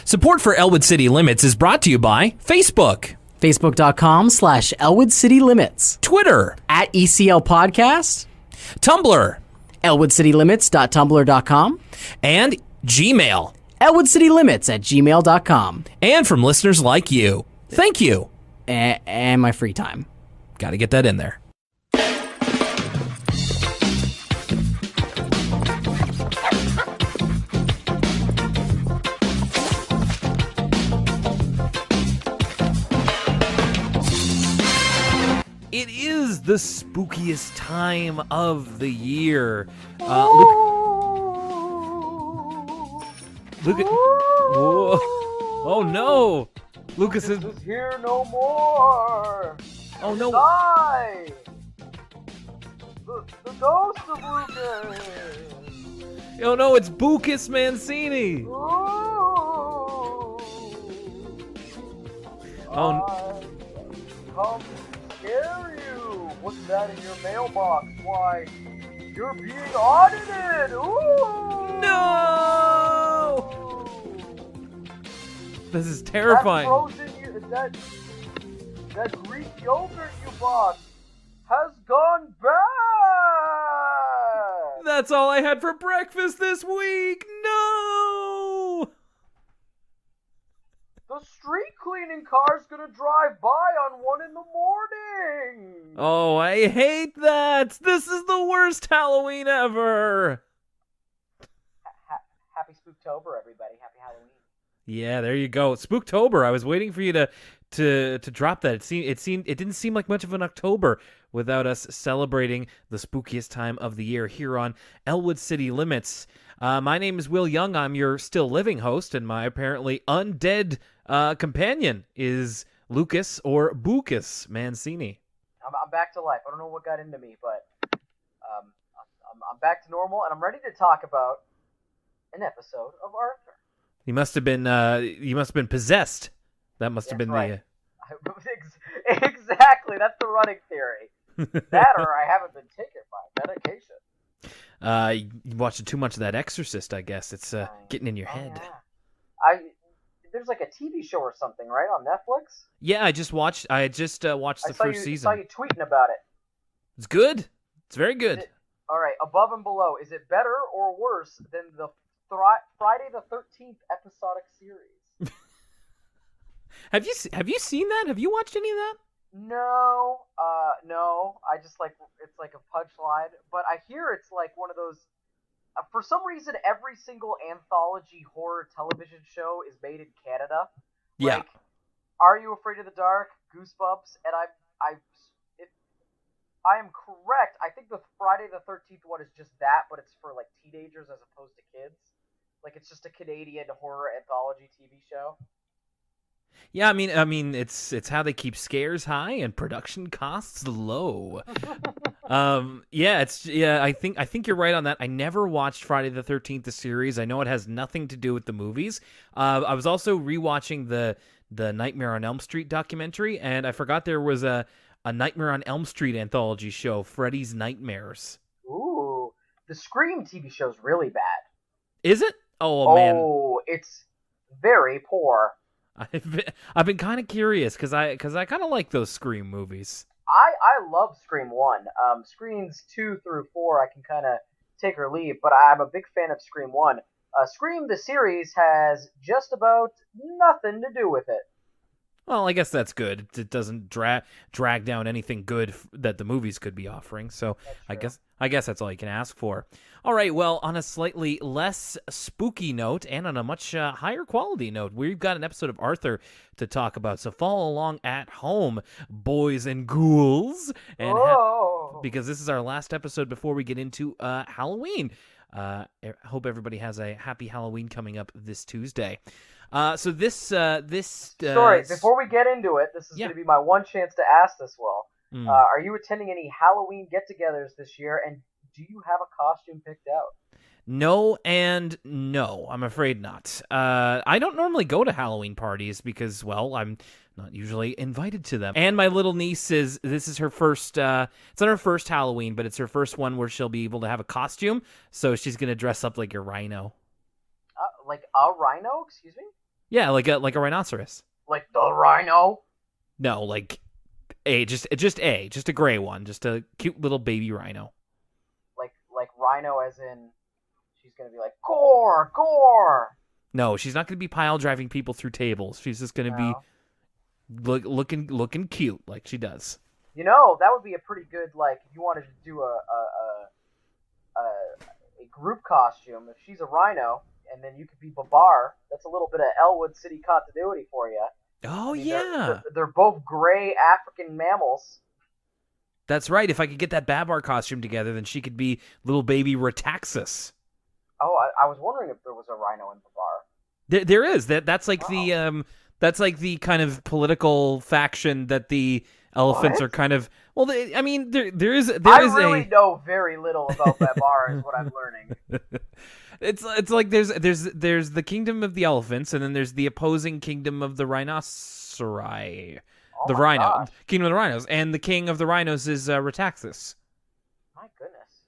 Support for Elwood City Limits is brought to you by Facebook, Facebook.com/Elwood City Limits, Twitter, @ECL Podcast, Tumblr, ElwoodCityLimits.tumblr.com, and Gmail. ElwoodCityLimits@gmail.com. And from listeners like you. Thank you. And my free time. Got to get that in there. It is the spookiest time of the year. Look at... Whoa. Oh, no. Lucas is here no more. Oh, no. Die. The ghost of Lucas. Oh, no, it's Spookiest Mancini. Ooh. Oh, come scare you. What's that in your mailbox? Why, you're being audited. Ooh. no. This is terrifying. That Greek yogurt you bought has gone bad. That's all I had for breakfast this week. No. The street cleaning car's gonna drive by on 1 a.m. Oh, I hate that. This is the worst Halloween ever. Happy Spooktober, everybody. Happy Halloween. Yeah, there you go. Spooktober. I was waiting for you to drop that. It didn't seem like much of an October without us celebrating the spookiest time of the year here on Elwood City Limits. My name is Will Young. I'm your still living host, and my apparently undead companion is Lucas or Spookiest Mancini. I'm back to life. I don't know what got into me, but I'm back to normal, and I'm ready to talk about an episode of Arthur. You must have been possessed. That must have been right. Exactly. That's the running theory. That or I haven't been taking my medication. You watched too much of that Exorcist, I guess. It's getting in your head. Yeah. There's like a TV show or something, right, on Netflix? Yeah, I just watched the first season. I saw you tweeting about it. It's good. It's very good. All right, above and below. Is it better or worse than the Friday the 13th episodic series? Have you seen that? Have you watched any of that? No. I just it's like a punchline, but I hear it's like one of those. For some reason, every single anthology horror television show is made in Canada. Yeah. Like, Are You Afraid of the Dark? Goosebumps, and if I am correct, I think the Friday the 13th one is just that, but it's for like teenagers as opposed to kids. Like it's just a Canadian horror anthology TV show. Yeah, I mean, it's how they keep scares high and production costs low. I think you're right on that. I never watched Friday the 13th, the series. I know it has nothing to do with the movies. I was also rewatching the Nightmare on Elm Street documentary, and I forgot there was a Nightmare on Elm Street anthology show, Freddy's Nightmares. Ooh, the Scream TV show's really bad. Is it? Oh man. Oh, it's very poor. I've been kind of curious because I kind of like those Scream movies. I love Scream 1. Screams 2 through 4 I can kind of take or leave, but I'm a big fan of Scream 1. Scream the series has just about nothing to do with it. Well, I guess that's good. It doesn't drag down anything good that the movies could be offering. So I guess that's all you can ask for. All right. Well, on a slightly less spooky note and on a much higher quality note, we've got an episode of Arthur to talk about. So follow along at home, boys and ghouls, and because this is our last episode before we get into Halloween. I hope everybody has a happy Halloween coming up this Tuesday. So this sorry, before we get into it, this is going to be my one chance to ask this, Will. Are you attending any Halloween get-togethers this year, and do you have a costume picked out? No and no, I'm afraid not. I don't normally go to Halloween parties because, well, I'm not usually invited to them. And my little niece this is her first, it's not her first Halloween, but it's her first one where she'll be able to have a costume, so she's going to dress up like a rhino. Like a rhino? Excuse me? Yeah, like a rhinoceros. Like the rhino? No, like just a gray one, just a cute little baby rhino. Like rhino as in she's gonna be like, gore, gore! No, she's not going to be pile driving people through tables. She's just going to be looking cute like she does. You know, that would be a pretty good, like, if you wanted to do a group costume, if she's a rhino, and then you could be Babar, that's a little bit of Elwood City continuity for you. Oh, I mean, yeah. They're both gray African mammals. That's right. If I could get that Babar costume together, then she could be little baby Retaxas. Oh, I was wondering if there was a rhino in Babar. There is. That's like the kind of political faction that the elephants are kind of. Well, there is. I really know very little about Babar, is what I'm learning. It's like there's the kingdom of the elephants, and then there's the opposing kingdom of the rhinoceri. Oh the my rhino gosh. kingdom of the rhinos, and the king of the rhino's is Retaxas. My goodness.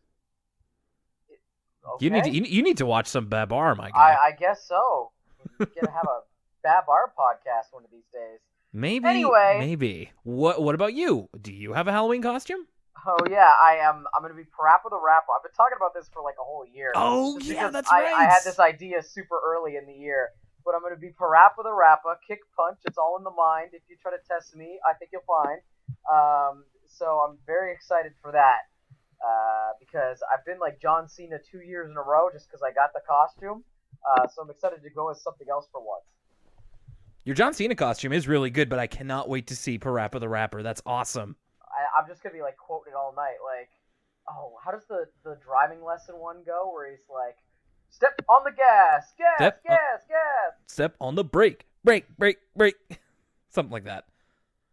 You Okay. you need to watch some Babar, my guy. I guess so. We're gonna have a Babar podcast one of these days. Maybe. What about you? Do you have a Halloween costume? Oh yeah, I'm gonna be Parappa the Rapper. I've been talking about this for like a whole year. Oh Just yeah, because that's I right. had this idea super early in the year, but I'm gonna be Parappa the Rapper, kick punch. It's all in the mind. If you try to test me, I think you'll find. So I'm very excited for that because I've been like John Cena 2 years in a row just because I got the costume. So I'm excited to go as something else for once. Your John Cena costume is really good, but I cannot wait to see Parappa the Rapper. That's awesome. I'm just gonna be like quoting it all night. Like, oh, how does the driving lesson one go? Where he's like, step on the gas, gas. Step on the brake. Brake. Something like that.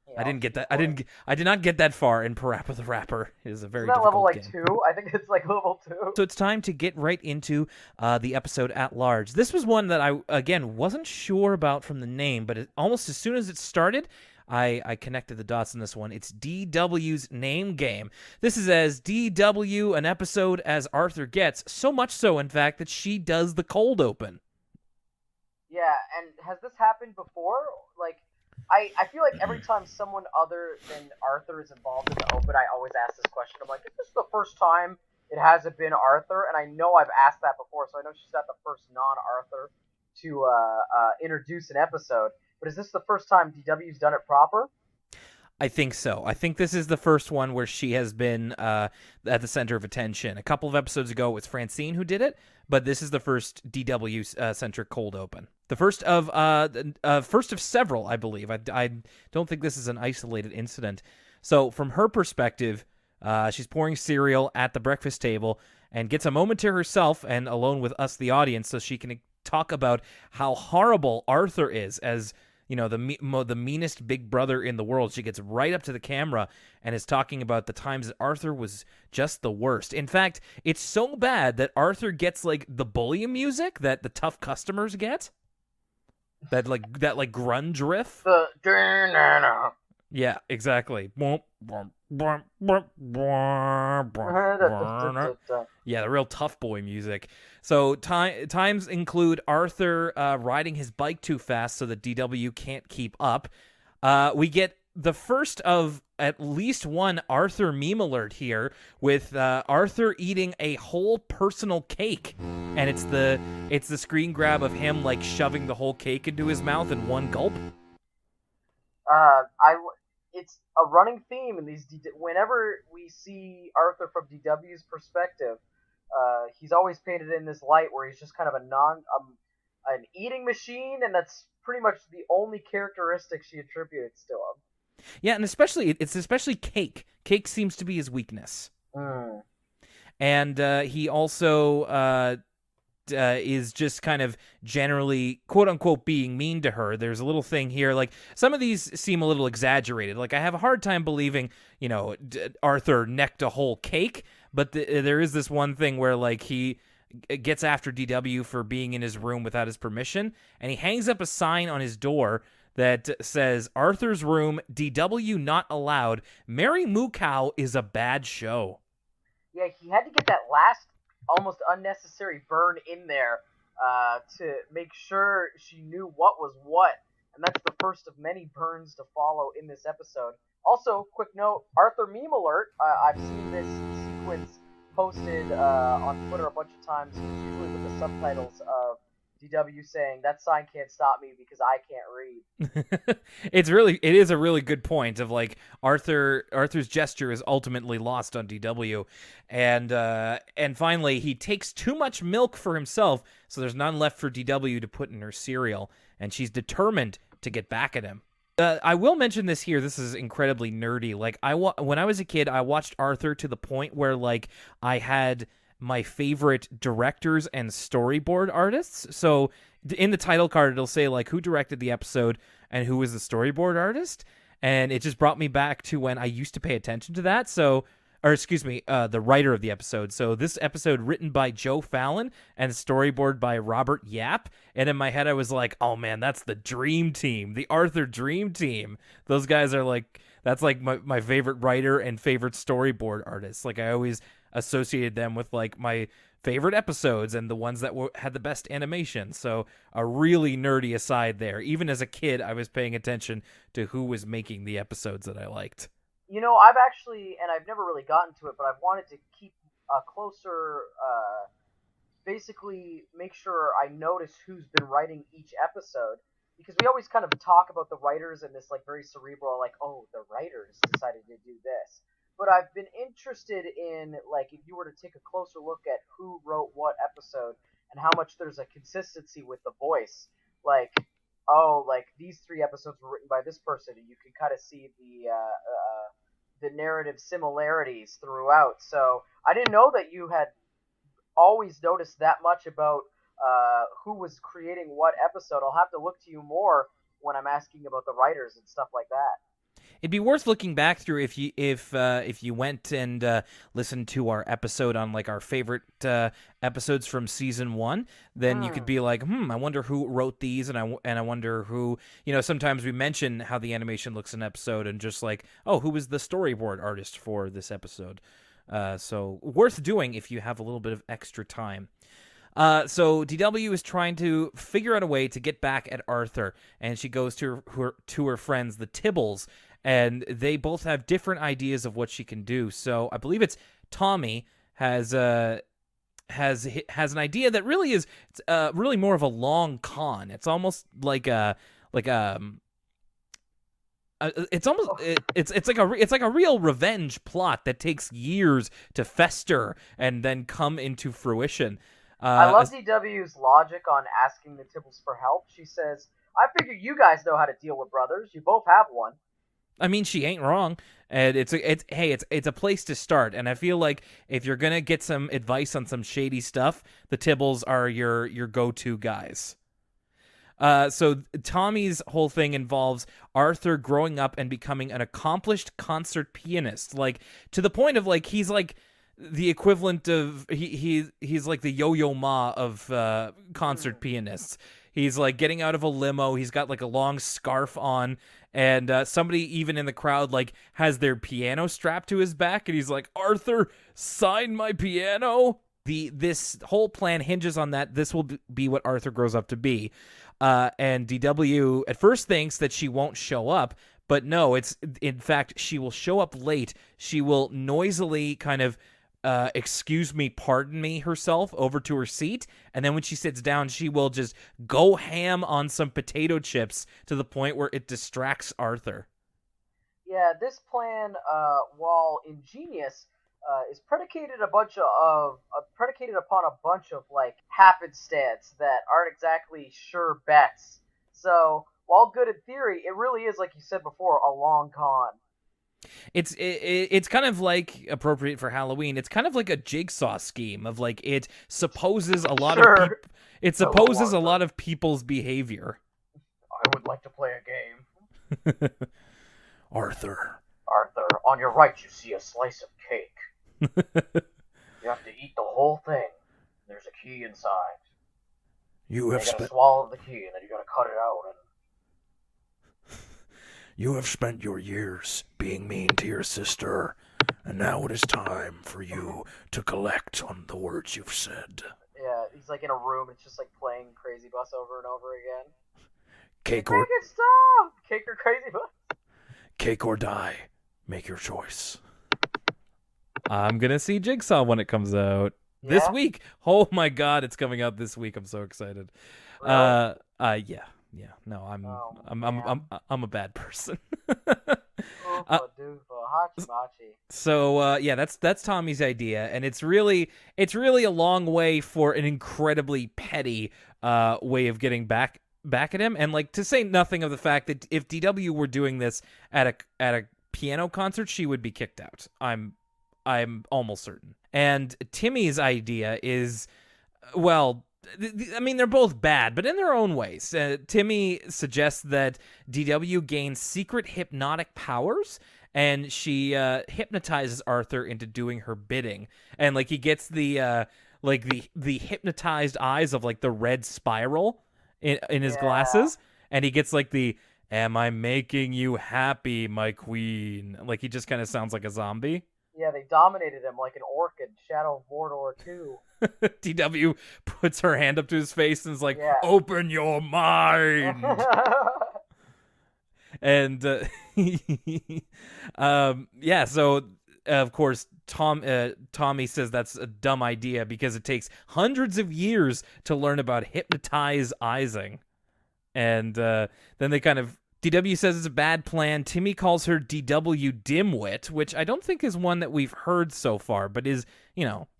Yeah, I didn't get that. I did not get that far in Parappa the Rapper. It is a very Isn't that difficult level like game. 2? I think it's like level 2. So it's time to get right into the episode at large. This was one that I, again, wasn't sure about from the name, but almost as soon as it started, I connected the dots in this one. It's DW's name game. This is as DW an episode as Arthur gets, so much so, in fact, that she does the cold open. Yeah, and has this happened before? Like, I feel like every time someone other than Arthur is involved in the open, I always ask this question. I'm like, is this the first time it hasn't been Arthur? And I know I've asked that before, so I know she's not the first non-Arthur to introduce an episode. But is this the first time DW's done it proper? I think so. I think this is the first one where she has been at the center of attention. A couple of episodes ago, it was Francine who did it, but this is the first DW-centric cold open. The first of several, I believe. I don't think this is an isolated incident. So from her perspective, she's pouring cereal at the breakfast table and gets a moment to herself and alone with us, the audience, so she can talk about how horrible Arthur is as, you know, the meanest big brother in the world. She gets right up to the camera and is talking about the times that Arthur was just the worst. In fact, it's so bad that Arthur gets like the bully music that the tough customers get. That grunge riff. Yeah, exactly. Yeah, the real tough boy music. So times include Arthur riding his bike too fast so that DW can't keep up. We get the first of at least one Arthur meme alert here with Arthur eating a whole personal cake. And it's the screen grab of him like shoving the whole cake into his mouth in one gulp. It's a running theme in these. Whenever we see Arthur from DW's perspective, he's always painted in this light where he's just kind of an eating machine, and that's pretty much the only characteristic she attributes to him. Yeah, and it's especially cake. Cake seems to be his weakness. Mm. And he also is just kind of generally, quote unquote, being mean to her. There's a little thing here, like some of these seem a little exaggerated. Like I have a hard time believing, you know, Arthur necked a whole cake, but there is this one thing where like he gets after DW for being in his room without his permission, and he hangs up a sign on his door that says, Arthur's room, DW not allowed. Mary Moo Cow is a bad show. Yeah, he had to get that last almost unnecessary burn in there to make sure she knew what was what. And that's the first of many burns to follow in this episode. Also, quick note, Arthur meme alert. I've seen this sequence posted on Twitter a bunch of times, usually with the subtitles of DW saying, "That sign can't stop me because I can't read." It is a really good point of like Arthur's gesture is ultimately lost on DW, and finally he takes too much milk for himself, so there's none left for DW to put in her cereal, and she's determined to get back at him. I will mention this here. This is incredibly nerdy. Like when I was a kid, I watched Arthur to the point where like I had my favorite directors and storyboard artists. So in the title card, it'll say like who directed the episode and who was the storyboard artist. And it just brought me back to when I used to pay attention to that. The writer of the episode. So this episode written by Joe Fallon and storyboard by Robert Yap. And in my head, I was like, oh man, that's the dream team, the Arthur dream team. Those guys are like, that's like my favorite writer and favorite storyboard artists. Like I always associated them with like my favorite episodes and the ones that had the best animation. So a really nerdy aside there. Even as a kid, I was paying attention to who was making the episodes that I liked. You know, I've actually, and I've never really gotten to it, but I've wanted to keep a closer, basically make sure I notice who's been writing each episode, because we always kind of talk about the writers in this like very cerebral, like, oh, the writers decided to do this. But I've been interested in, like, if you were to take a closer look at who wrote what episode and how much there's a consistency with the voice. Like, oh, like, these 3 episodes were written by this person, and you can kind of see the narrative similarities throughout. So I didn't know that you had always noticed that much about who was creating what episode. I'll have to look to you more when I'm asking about the writers and stuff like that. It'd be worth looking back through if you went and listened to our episode on like our favorite episodes from season 1. Then you could be like, I wonder who wrote these, and I wonder who, sometimes we mention how the animation looks in an episode, and just like, oh, who was the storyboard artist for this episode? So worth doing if you have a little bit of extra time. So DW is trying to figure out a way to get back at Arthur, and she goes to her friends, the Tibbles, and they both have different ideas of what she can do. So I believe it's Tommy has an idea that really is really more of a long con. It's almost like it's like a real revenge plot that takes years to fester and then come into fruition. I love DW's logic on asking the Tibbles for help. She says, I figure you guys know how to deal with brothers. You both have one. I mean, she ain't wrong, and it's a place to start. And I feel like if you're gonna get some advice on some shady stuff, the Tibbles are your go-to guys. So Tommy's whole thing involves Arthur growing up and becoming an accomplished concert pianist, like to the point of like he's like the equivalent of he's like the Yo-Yo Ma of concert pianists. He's like getting out of a limo. He's got like a long scarf on, and somebody even in the crowd like has their piano strapped to his back, and he's like, "Arthur, sign my piano." This whole plan hinges on that. This will be what Arthur grows up to be, and DW at first thinks that she won't show up, but no, it's in fact she will show up late. She will noisily kind of excuse me, pardon me herself over to her seat, and then when she sits down, she will just go ham on some potato chips to the point where it distracts Arthur. Yeah, this plan, while ingenious, is predicated upon a bunch of like happenstance that aren't exactly sure bets. So while good in theory, it really is, like you said before, a long con. It's kind of like appropriate for Halloween. It's kind of like a jigsaw scheme of like it supposes a lot a lot of people's behavior. I would like to play a game. Arthur, on your right you see a slice of cake. You have to eat the whole thing. There's a key inside. You gotta swallow the key, and then you gotta cut it out. You have spent your years being mean to your sister, and now it is time for you to collect on the words you've said. Yeah, he's like in a room. It's just like playing Crazy Bus over and over again. Cake Make or it stop! Cake or Crazy Bus? cake or die. Make your choice. I'm gonna see Jigsaw when it comes out this Yeah? week. Oh my god, it's coming out this week. I'm so excited. Really? Yeah. No, I'm Oh, I'm a bad person. Oofa doofa, hachi machi. So that's Tommy's idea, and it's really a long way for an incredibly petty way of getting back at him, and like to say nothing of the fact that if DW were doing this at a piano concert, she would be kicked out. I'm almost certain. And Timmy's idea is, well, I mean, they're both bad, but in their own ways. Timmy suggests that DW gains secret hypnotic powers, and she hypnotizes Arthur into doing her bidding. And like he gets the hypnotized eyes of like the red spiral in his glasses, and he gets like the "Am I making you happy, my queen?" Like he just kind of sounds like a zombie. Yeah, they dominated him like an orc in Shadow of Mordor 2. DW puts her hand up to his face and is like, Yeah. "Open your mind." And so of course Tommy says that's a dumb idea because it takes hundreds of years to learn about hypnotizing. And then they kind of DW says it's a bad plan. Timmy calls her DW dimwit, which I don't think is one that we've heard so far, but is,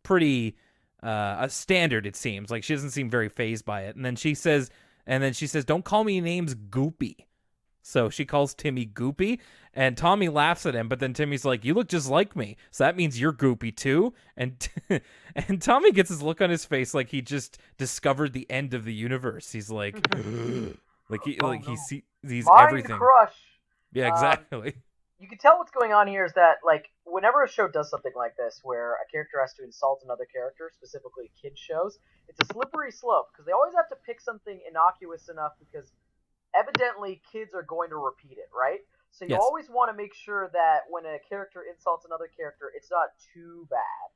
pretty a standard, it seems. Like, she doesn't seem very fazed by it. And then she says, "Don't call me names, Goopy." So she calls Timmy Goopy, and Tommy laughs at him, but then Timmy's like, "You look just like me, so that means you're Goopy too." And and Tommy gets his look on his face like he just discovered the end of the universe. He's like, he sees Mind everything. crush. Yeah, exactly. You can tell what's going on here is that, like, whenever a show does something like this, where a character has to insult another character, specifically kids shows, it's a slippery slope, because they always have to pick something innocuous enough, because evidently kids are going to repeat it, right? So you Yes. always want to make sure that when a character insults another character, it's not too bad.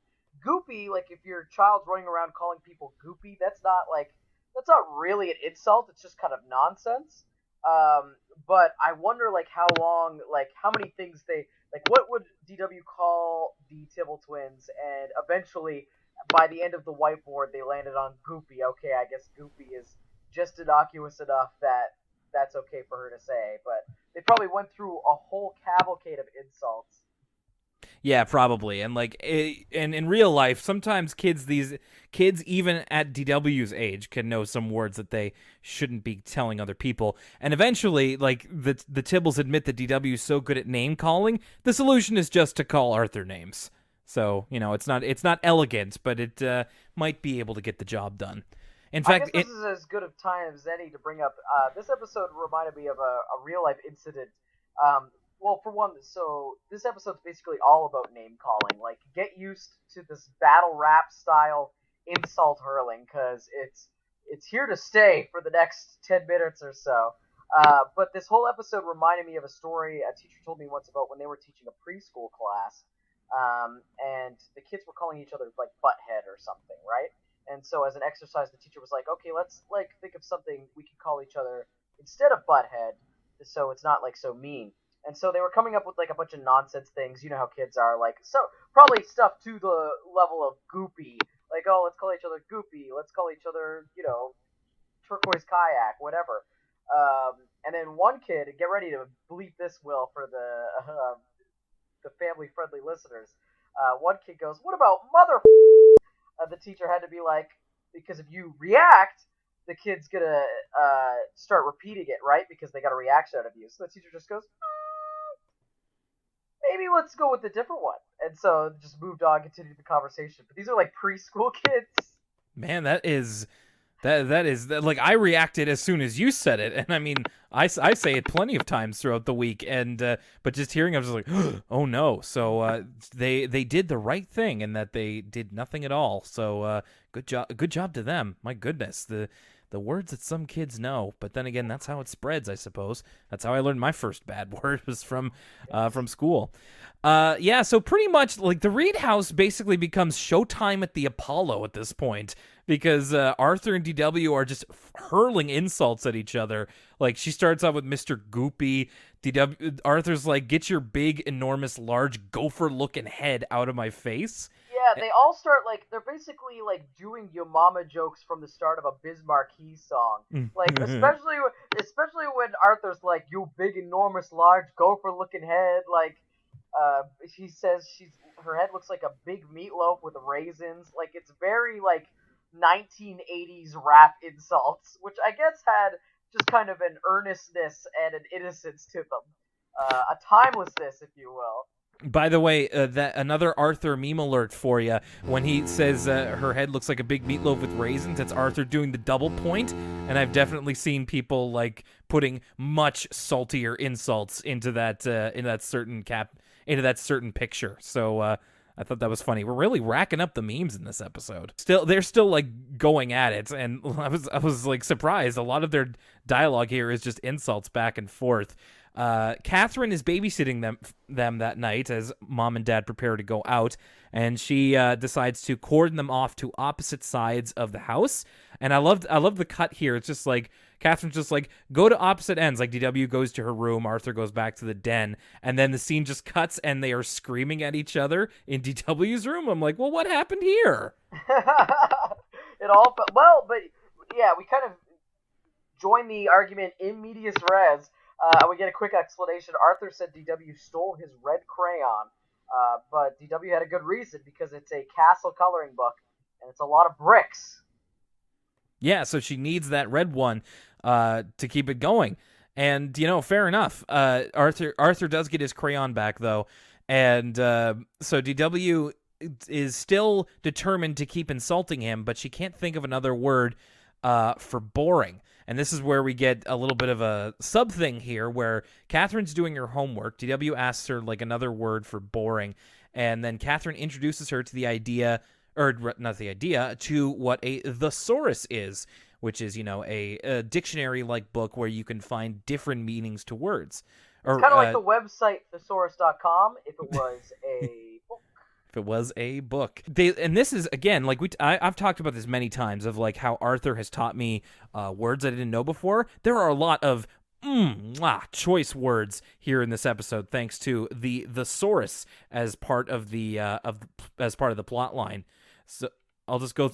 Goopy, like, if your child's running around calling people goopy, that's not really an insult, it's just kind of nonsense. But I wonder, like, how many things what would DW call the Tibble twins, and eventually, by the end of the whiteboard, they landed on Goopy. Okay, I guess Goopy is just innocuous enough that that's okay for her to say, but they probably went through a whole cavalcade of insults. Yeah, probably. And like, and in real life, sometimes kids even at DW's age can know some words that they shouldn't be telling other people. And eventually, like, the Tibbles admit that DW is so good at name calling, the solution is just to call Arthur names. So, it's not elegant, but it might be able to get the job done. In fact, I guess this is as good of time as any to bring up. This episode reminded me of a real life incident. Well, for one, so this episode's basically all about name calling. Like, get used to this battle rap style insult hurling, because it's here to stay for the next 10 minutes or so. But this whole episode reminded me of a story a teacher told me once about when they were teaching a preschool class, and the kids were calling each other like butthead or something, right? And so as an exercise, the teacher was like, "Okay, let's like think of something we can call each other instead of butthead, so it's not like so mean." And so they were coming up with like a bunch of nonsense things. You know how kids are, like, so probably stuff to the level of goopy, like, "Oh, let's call each other goopy. Let's call each other, turquoise kayak, whatever." And then one kid, get ready to bleep this, Will, for the family-friendly listeners. One kid goes, "What about mother?" The teacher had to be like, because if you react, the kid's gonna start repeating it, right? Because they got a reaction out of you. So the teacher just goes, "Maybe let's go with a different one." And so just moved on, continued the conversation. But these are like preschool kids. man, that is like, I reacted as soon as you said it, and I mean, I say it plenty of times throughout the week, and but just hearing, I was just like, oh no. So they did the right thing in that they did nothing at all. So good job to them. My goodness, the words that some kids know, but then again, that's how it spreads, I suppose. That's how I learned my first bad word, was from school. So pretty much, like, the Reed House basically becomes Showtime at the Apollo at this point, because Arthur and DW are just hurling insults at each other. Like, she starts out with Mr. Goopy. Arthur's like, get your big, enormous, large, gopher-looking head out of my face. Yeah, they all start, like, they're basically, like, doing Yo Mama jokes from the start of a Biz Marquee song. Like, especially when Arthur's like, you big, enormous, large, gopher-looking head. Like, she says her head looks like a big meatloaf with raisins. Like, it's very, like, 1980s rap insults, which I guess had just kind of an earnestness and an innocence to them. A timelessness, if you will. By the way, that another Arthur meme alert for you. When he says her head looks like a big meatloaf with raisins, it's Arthur doing the double point, and I've definitely seen people like putting much saltier insults into that certain picture. So I thought that was funny. We're really racking up the memes in this episode. They're still like going at it, and I was like surprised. A lot of their dialogue here is just insults back and forth. Catherine is babysitting them that night as mom and dad prepare to go out, and she decides to cordon them off to opposite sides of the house. And I love the cut here. It's just like Catherine's just like, go to opposite ends. Like, DW goes to her room, Arthur goes back to the den, and then the scene just cuts and they are screaming at each other in DW's room. I'm like, well, what happened here? But yeah, we kind of join the argument in medias res. We get a quick explanation. Arthur said DW stole his red crayon, but DW had a good reason, because it's a castle coloring book, and it's a lot of bricks. Yeah, so she needs that red one to keep it going. And, fair enough. Arthur does get his crayon back, though, and so DW is still determined to keep insulting him, but she can't think of another word for boring. And this is where we get a little bit of a sub thing here, where Catherine's doing her homework. DW asks her like another word for boring, and then Catherine introduces her to to what a thesaurus is, which is, a dictionary-like book where you can find different meanings to words. It's kind of like the website thesaurus.com if it was a book. If it was a book. And this is, again, like I've talked about this many times, of like how Arthur has taught me words I didn't know before. There are a lot of choice words here in this episode, thanks to the thesaurus as part of the plot line. So I'll just go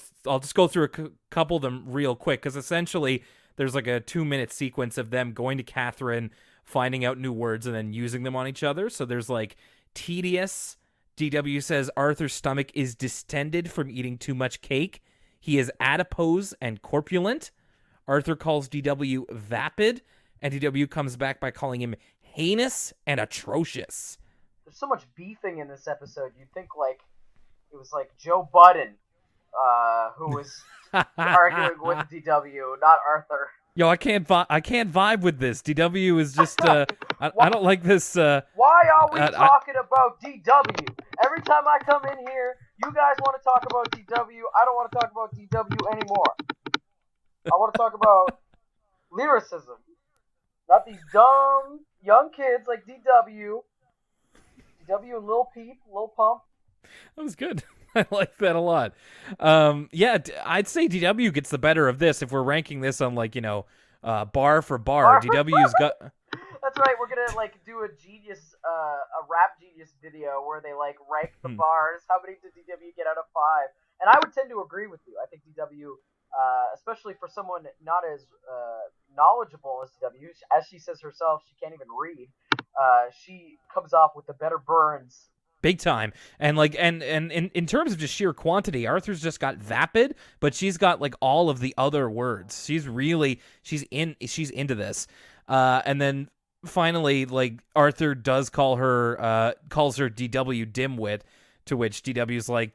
through a couple of them real quick, because essentially there's like a 2-minute sequence of them going to Catherine, finding out new words, and then using them on each other. So there's like tedious. DW says Arthur's stomach is distended from eating too much cake. He is adipose and corpulent. Arthur calls DW vapid, and DW comes back by calling him heinous and atrocious. There's so much beefing in this episode. You'd think like it was like Joe Budden who was arguing with DW, not Arthur. Yo, I can't vibe with this. DW is just I don't like this. Why are we talking about DW? Every time I come in here, you guys want to talk about DW. I don't want to talk about DW anymore. I want to talk about lyricism, not these dumb young kids like DW and Lil Peep, Lil Pump. That was good. I like that a lot. Yeah, I'd say DW gets the better of this if we're ranking this on bar for bar. DW's got. That's right. We're gonna do a rap genius video where they rank the bars. How many did DW get out of 5? And I would tend to agree with you. I think DW, especially for someone not as knowledgeable as DW, as she says herself, she can't even read. She comes off with the better burns. Big time. And in terms of just sheer quantity, Arthur's just got vapid, but she's got all of the other words. She's into this. And then finally, Arthur does calls her DW dimwit, to which DW's like,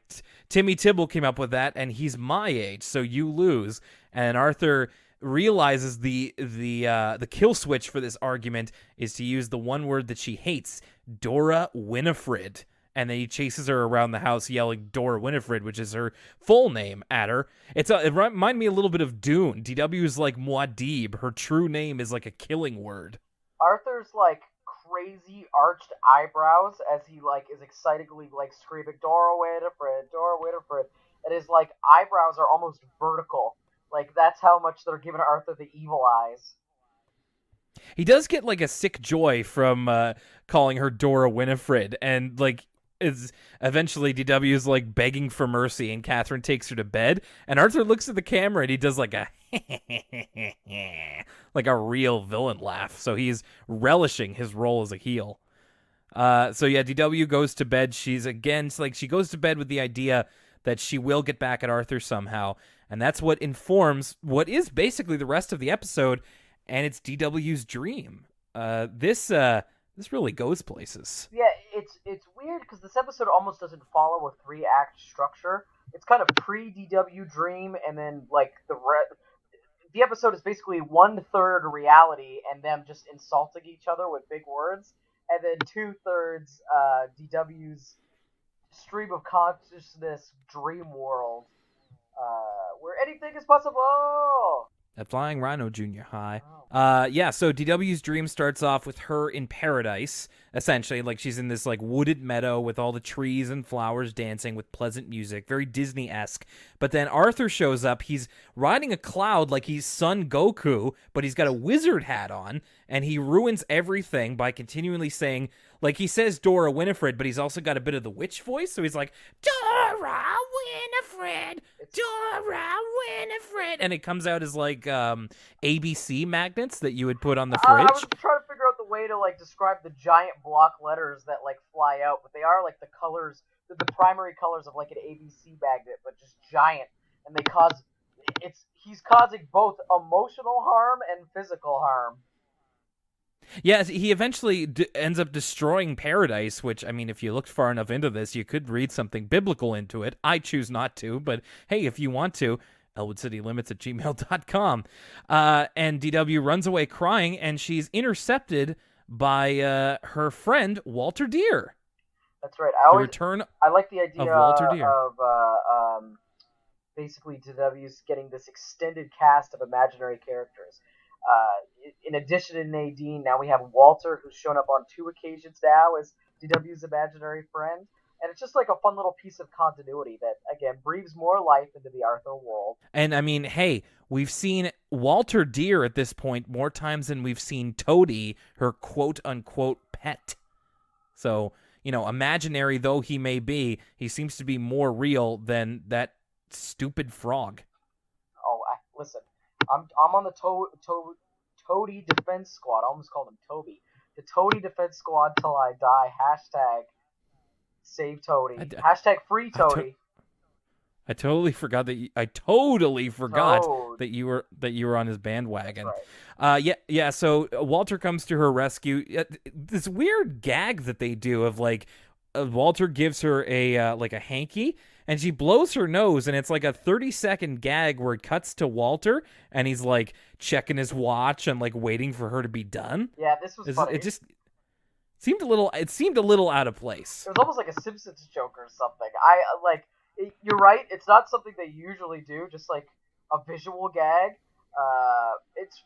Timmy Tibble came up with that, and he's my age, so you lose. And Arthur realizes the kill switch for this argument is to use the one word that she hates, Dora Winifred. And then he chases her around the house yelling Dora Winifred, which is her full name, at her. It reminded me a little bit of Dune. DW's like Muad'Dib. Her true name is like a killing word. Arthur's crazy arched eyebrows as he is excitedly screaming Dora Winifred, Dora Winifred. and his like eyebrows are almost vertical. Like that's how much they're giving Arthur the evil eyes. He does get like a sick joy from calling her Dora Winifred, and like is eventually DW's like begging for mercy, and Catherine takes her to bed, and Arthur looks at the camera and he does like a like a real villain laugh. So he's relishing his role as a heel. So yeah, DW goes to bed. She goes to bed with the idea that she will get back at Arthur somehow, and that's what informs what is basically the rest of the episode. And it's DW's dream. This really goes places. Yeah, it's weird because this episode almost doesn't follow a 3-act structure. It's kind of pre-DW dream, and then like the episode is basically 1/3 reality and them just insulting each other with big words, and then 2/3 DW's stream of consciousness dream world, where anything is possible. At Flying Rhino Junior High. So DW's dream starts off with her in paradise, essentially. Like she's in this like wooded meadow with all the trees and flowers dancing with pleasant music, very Disney-esque. But then Arthur shows up. He's riding a cloud like he's Son Goku, but he's got a wizard hat on, and he ruins everything by continually saying, like he says Dora Winifred, but he's also got a bit of the witch voice, so he's like, Dora Winifred, Dora Winifred, and it comes out as like ABC magnets that you would put on the fridge. I was trying to figure out the way to like describe the giant block letters that like fly out, but they are like the colors, the primary colors of like an ABC magnet, but just giant, and they he's causing both emotional harm and physical harm. Yeah, he eventually ends up destroying paradise, which, I mean, if you looked far enough into this, you could read something biblical into it. I choose not to, but hey, if you want to, elwoodcitylimits@gmail.com. And DW runs away crying, and she's intercepted by her friend, Walter Deer. That's right. I like the idea of Walter Deer. Of basically DW's getting this extended cast of imaginary characters. In addition to Nadine, now we have Walter, who's shown up on 2 occasions now as DW's imaginary friend. And it's just like a fun little piece of continuity that, again, breathes more life into the Arthur world. And, I mean, hey, we've seen Walter Deer at this point more times than we've seen Toadie, her quote-unquote pet. So, you know, imaginary though he may be, he seems to be more real than that stupid frog. Oh, listen. I'm on the Toadie Defense Squad. I almost called him Toby. The Toadie Defense Squad till I die. Hashtag save Toadie. Hashtag free Toadie. I totally forgot that. That you were on his bandwagon. Right. So Walter comes to her rescue. This weird gag that they do of like, Walter gives her a like a hanky, and she blows her nose, and it's like a 30-second gag where it cuts to Walter, and he's like checking his watch and like waiting for her to be done. Yeah, this was funny. It just seemed a little out of place. It was almost like a Simpsons joke or something. You're right. It's not something they usually do. Just like a visual gag. It's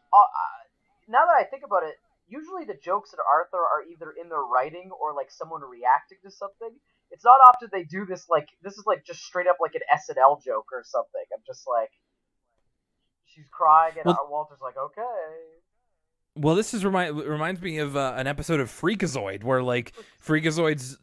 now that I think about it, usually the jokes at Arthur are either in their writing or like someone reacting to something. It's not often they do this. Like this is like just straight up like an SNL joke or something. I'm just like, she's crying and Walter's like, okay. Well, this reminds me of an episode of Freakazoid where like Freakazoid's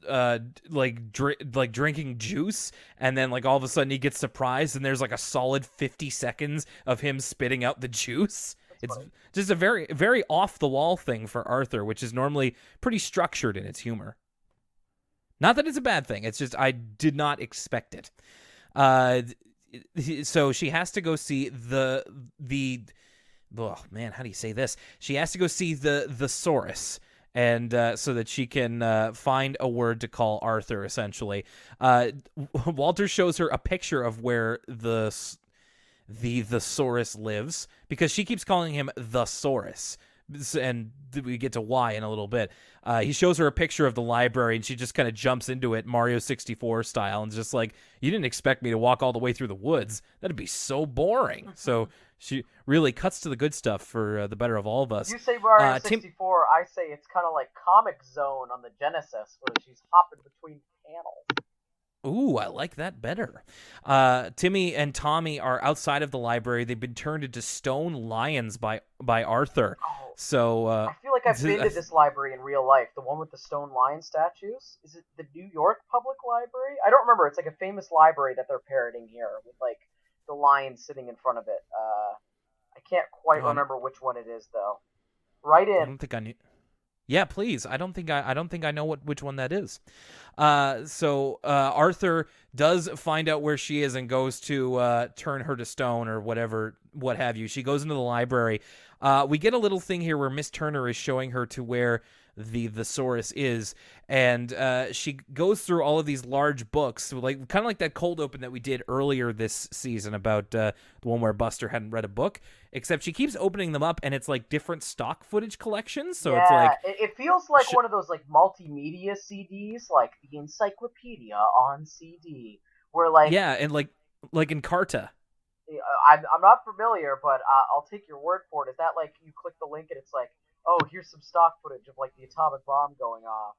drinking juice, and then like all of a sudden he gets surprised and there's like a solid 50 seconds of him spitting out the juice. It's just a very, very off the wall thing for Arthur, which is normally pretty structured in its humor. Not that it's a bad thing. It's just I did not expect it. So she has to go see the oh man, how do you say this? She has to go see the thesaurus, and so that she can find a word to call Arthur. Essentially, Walter shows her a picture of where the thesaurus lives, because she keeps calling him the Saurus, and we get to why in a little bit. He shows her a picture of the library, and she just kind of jumps into it Mario 64 style, and is just like, you didn't expect me to walk all the way through the woods. That'd be so boring. So she really cuts to the good stuff for the better of all of us. You say Mario 64, I say it's kind of like Comic Zone on the Genesis, where she's hopping between panels. Ooh, I like that better. Timmy and Tommy are outside of the library. They've been turned into stone lions by Arthur. Oh, So I feel like I've been to this library in real life. The one with the stone lion statues. Is it the New York Public Library? I don't remember. It's like a famous library that they're parroting here with like the lion sitting in front of it. I can't quite remember which one it is though. Right in. I don't think I knew. Yeah, please. I don't think I know which one that is. So Arthur does find out where she is and goes to turn her to stone or whatever, what have you. She goes into the library. We get a little thing here where Miss Turner is showing her to where the thesaurus is, and she goes through all of these large books, like kind of like that cold open that we did earlier this season about the one where Buster hadn't read a book, except she keeps opening them up and it's like different stock footage collections. So it's like it feels like one of those like multimedia CDs, like the Encyclopedia on CD, where like and like Encarta. I'm not familiar, but I'll take your word for it. Is that like you click the link and it's like, oh, here's some stock footage of like the atomic bomb going off?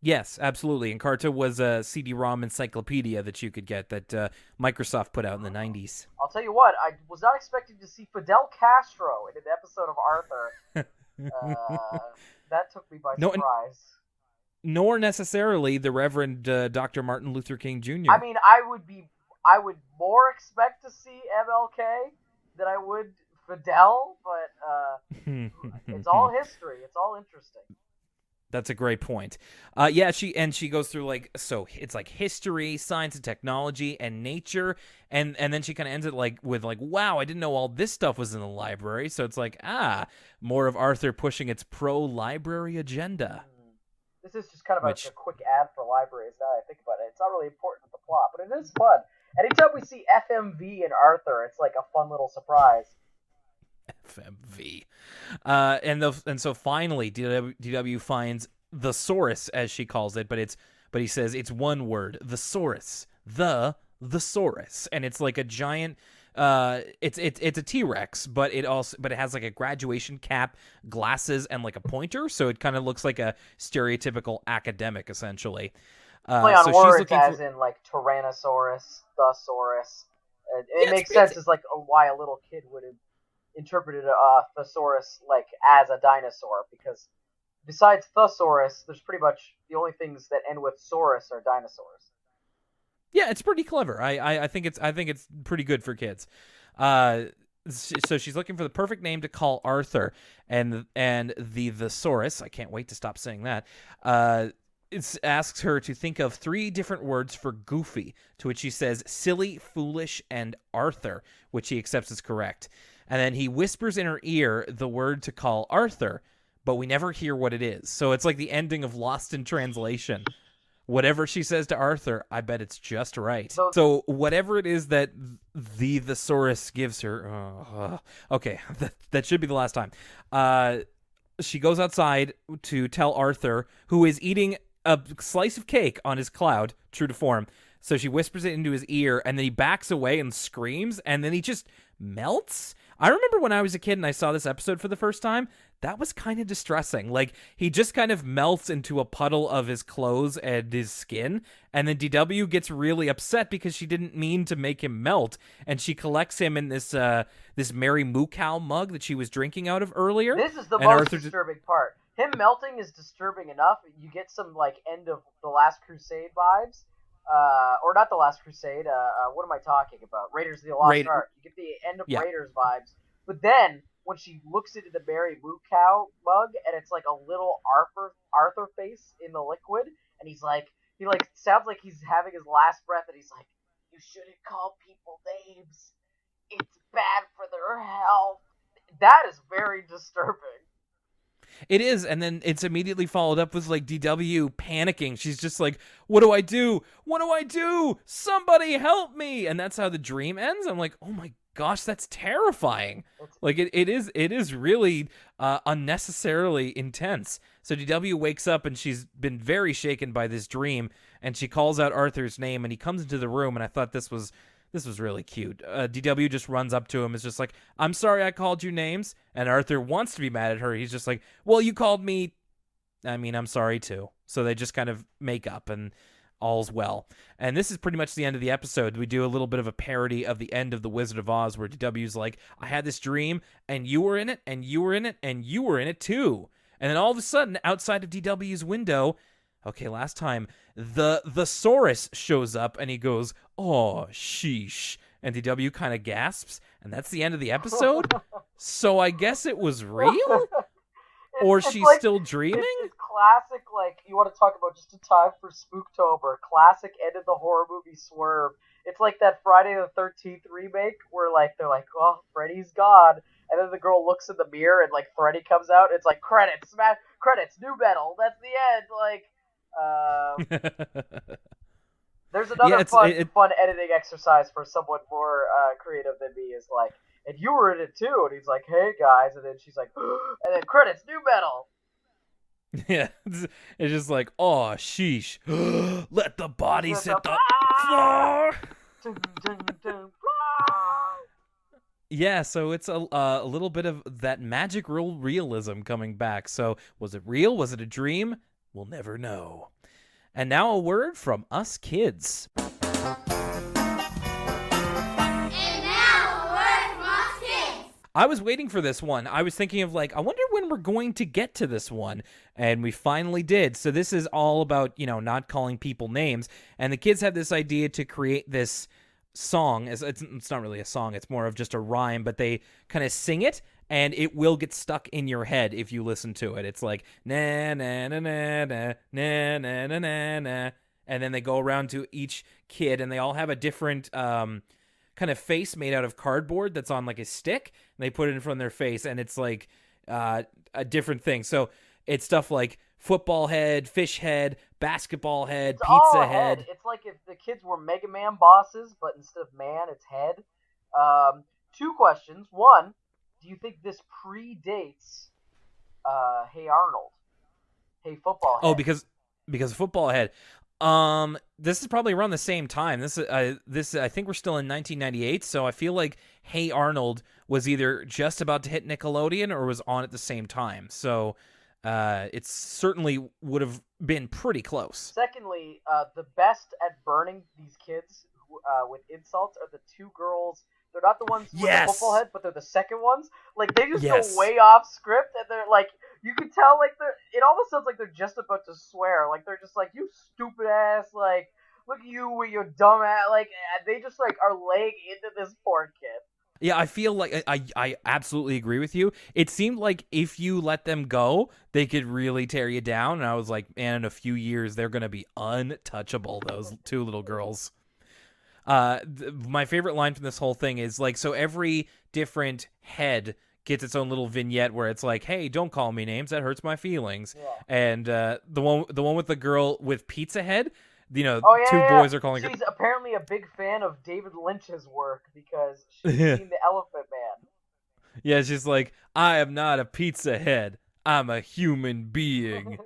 Yes, absolutely. Encarta was a CD-ROM encyclopedia that you could get that Microsoft put out in the 90s. I'll tell you what, I was not expecting to see Fidel Castro in an episode of Arthur. That took me by surprise. Nor necessarily the Reverend Dr. Martin Luther King Jr. I mean, I would more expect to see MLK than I would Fidel, but it's all history. It's all interesting. That's a great point. She goes through like, so it's like history, science and technology, and nature, and then she kind of ends it like with like, wow, I didn't know all this stuff was in the library. So it's like, more of Arthur pushing its pro-library agenda. This is just kind of a quick ad for libraries now I think about it. It's not really important with the plot, but it is fun. Anytime we see FMV in Arthur, it's like a fun little surprise. FMV. And so finally DW finds the thesaurus, as she calls it, but he says it's one word, thesaurus. The thesaurus. And it's like a giant it's a T-Rex, but it has like a graduation cap, glasses, and like a pointer, so it kind of looks like a stereotypical academic essentially. Play on words as in like Tyrannosaurus, thesaurus. It makes sense as like why a little kid would have interpreted a thesaurus like as a dinosaur, because besides thesaurus, there's pretty much the only things that end with saurus are dinosaurs. Yeah, it's pretty clever. I think it's pretty good for kids. So she's looking for the perfect name to call Arthur, and the thesaurus, I can't wait to stop saying that, it asks her to think of 3 different words for Goofy, to which she says silly, foolish, and Arthur, which he accepts as correct. And then he whispers in her ear the word to call Arthur, but we never hear what it is. So it's like the ending of Lost in Translation. Whatever she says to Arthur, I bet it's just right. So whatever it is that the thesaurus gives her... okay, that should be the last time. She goes outside to tell Arthur, who is eating a slice of cake on his cloud, true to form. So she whispers it into his ear, and then he backs away and screams, and then he just melts. I remember when I was a kid and I saw this episode for the first time, that was kind of distressing. Like, he just kind of melts into a puddle of his clothes and his skin, and then DW gets really upset because she didn't mean to make him melt, and she collects him in this Mary Moo Cow mug that she was drinking out of earlier. This is the most disturbing part. Him melting is disturbing enough. You get some, like, end of The Last Crusade vibes. Or not The Last Crusade. What am I talking about? Raiders of the Lost Ark. You get the end of Raiders vibes. But then, when she looks into the Mary Moo Cow mug, and it's like a little Arthur face in the liquid, and he sounds like he's having his last breath, and he's like, "You shouldn't call people names. It's bad for their health." That is very disturbing. It is, and then it's immediately followed up with, like, DW panicking. She's just like, what do I do? What do I do? Somebody help me! And that's how the dream ends. I'm like, oh my gosh, that's terrifying. Like, it is really unnecessarily intense. So DW wakes up, and she's been very shaken by this dream, and she calls out Arthur's name, and he comes into the room, and I thought this was really cute. DW just runs up to him. Is just like, I'm sorry I called you names. And Arthur wants to be mad at her. He's just like, well, you called me. I mean, I'm sorry too. So they just kind of make up. And all's well. And this is pretty much the end of the episode. We do a little bit of a parody of the end of The Wizard of Oz, where DW's like, I had this dream, and you were in it, and you were in it, and you were in it too. And then all of a sudden, outside of DW's window, okay, last time, the Thesaurus shows up, and he goes, oh, sheesh. And DW kind of gasps, and that's the end of the episode? So I guess it was real? Or she's like, still dreaming? It's classic, like, you want to talk about just a time for Spooktober. Classic end of the horror movie swerve. It's like that Friday the 13th remake where, like, they're like, oh, Freddy's gone. And then the girl looks in the mirror and, like, Freddy comes out. It's like, credits, new metal. That's the end. Like, there's another fun editing exercise for someone more creative than me is like, and you were in it too. And he's like, hey guys. And then she's like, and then credits, new metal. Yeah. It's just like, oh, sheesh. Let the bodies hit the floor. Yeah, so it's a little bit of that magical realism coming back. So was it real? Was it a dream? We'll never know. And now a word from us kids. I was waiting for this one. I was thinking of like, I wonder when we're going to get to this one. And we finally did. So this is all about, not calling people names. And the kids have this idea to create this song. It's not really a song. It's more of just a rhyme, but they kind of sing it. And it will get stuck in your head if you listen to it. It's like, na na na na na na na na na na. And then they go around to each kid and they all have a different kind of face made out of cardboard that's on like a stick, and they put it in front of their face, and it's like a different thing. So it's stuff like football head, fish head, basketball head, it's pizza head. It's like if the kids were Mega Man bosses, but instead of man, it's head. 2 questions. 1, do you think this predates Hey Arnold? Hey Football Head? Oh, because of Football Head. This is probably around the same time. This I think we're still in 1998, so I feel like Hey Arnold was either just about to hit Nickelodeon or was on at the same time. So it certainly would have been pretty close. Secondly, the best at burning these kids with insults are the 2 girls. They're not the ones with the football head, but they're the second ones. Like, they just go way off script, and they're like, you can tell, like, it almost sounds like they're just about to swear. Like, they're just like, you stupid ass, like, look at you with your dumb ass. Like, they just, like, are laying into this poor kid. Yeah, I feel like I absolutely agree with you. It seemed like if you let them go, they could really tear you down. And I was like, man, in a few years, they're going to be untouchable, those 2 little girls. My favorite line from this whole thing is like, so every different head gets its own little vignette where it's like, hey, don't call me names, that hurts my feelings. Yeah. And the one with the girl with pizza head, 2 boys are calling her. She's apparently a big fan of David Lynch's work because she's seen The Elephant Man. Yeah, she's like, I am not a pizza head, I'm a human being.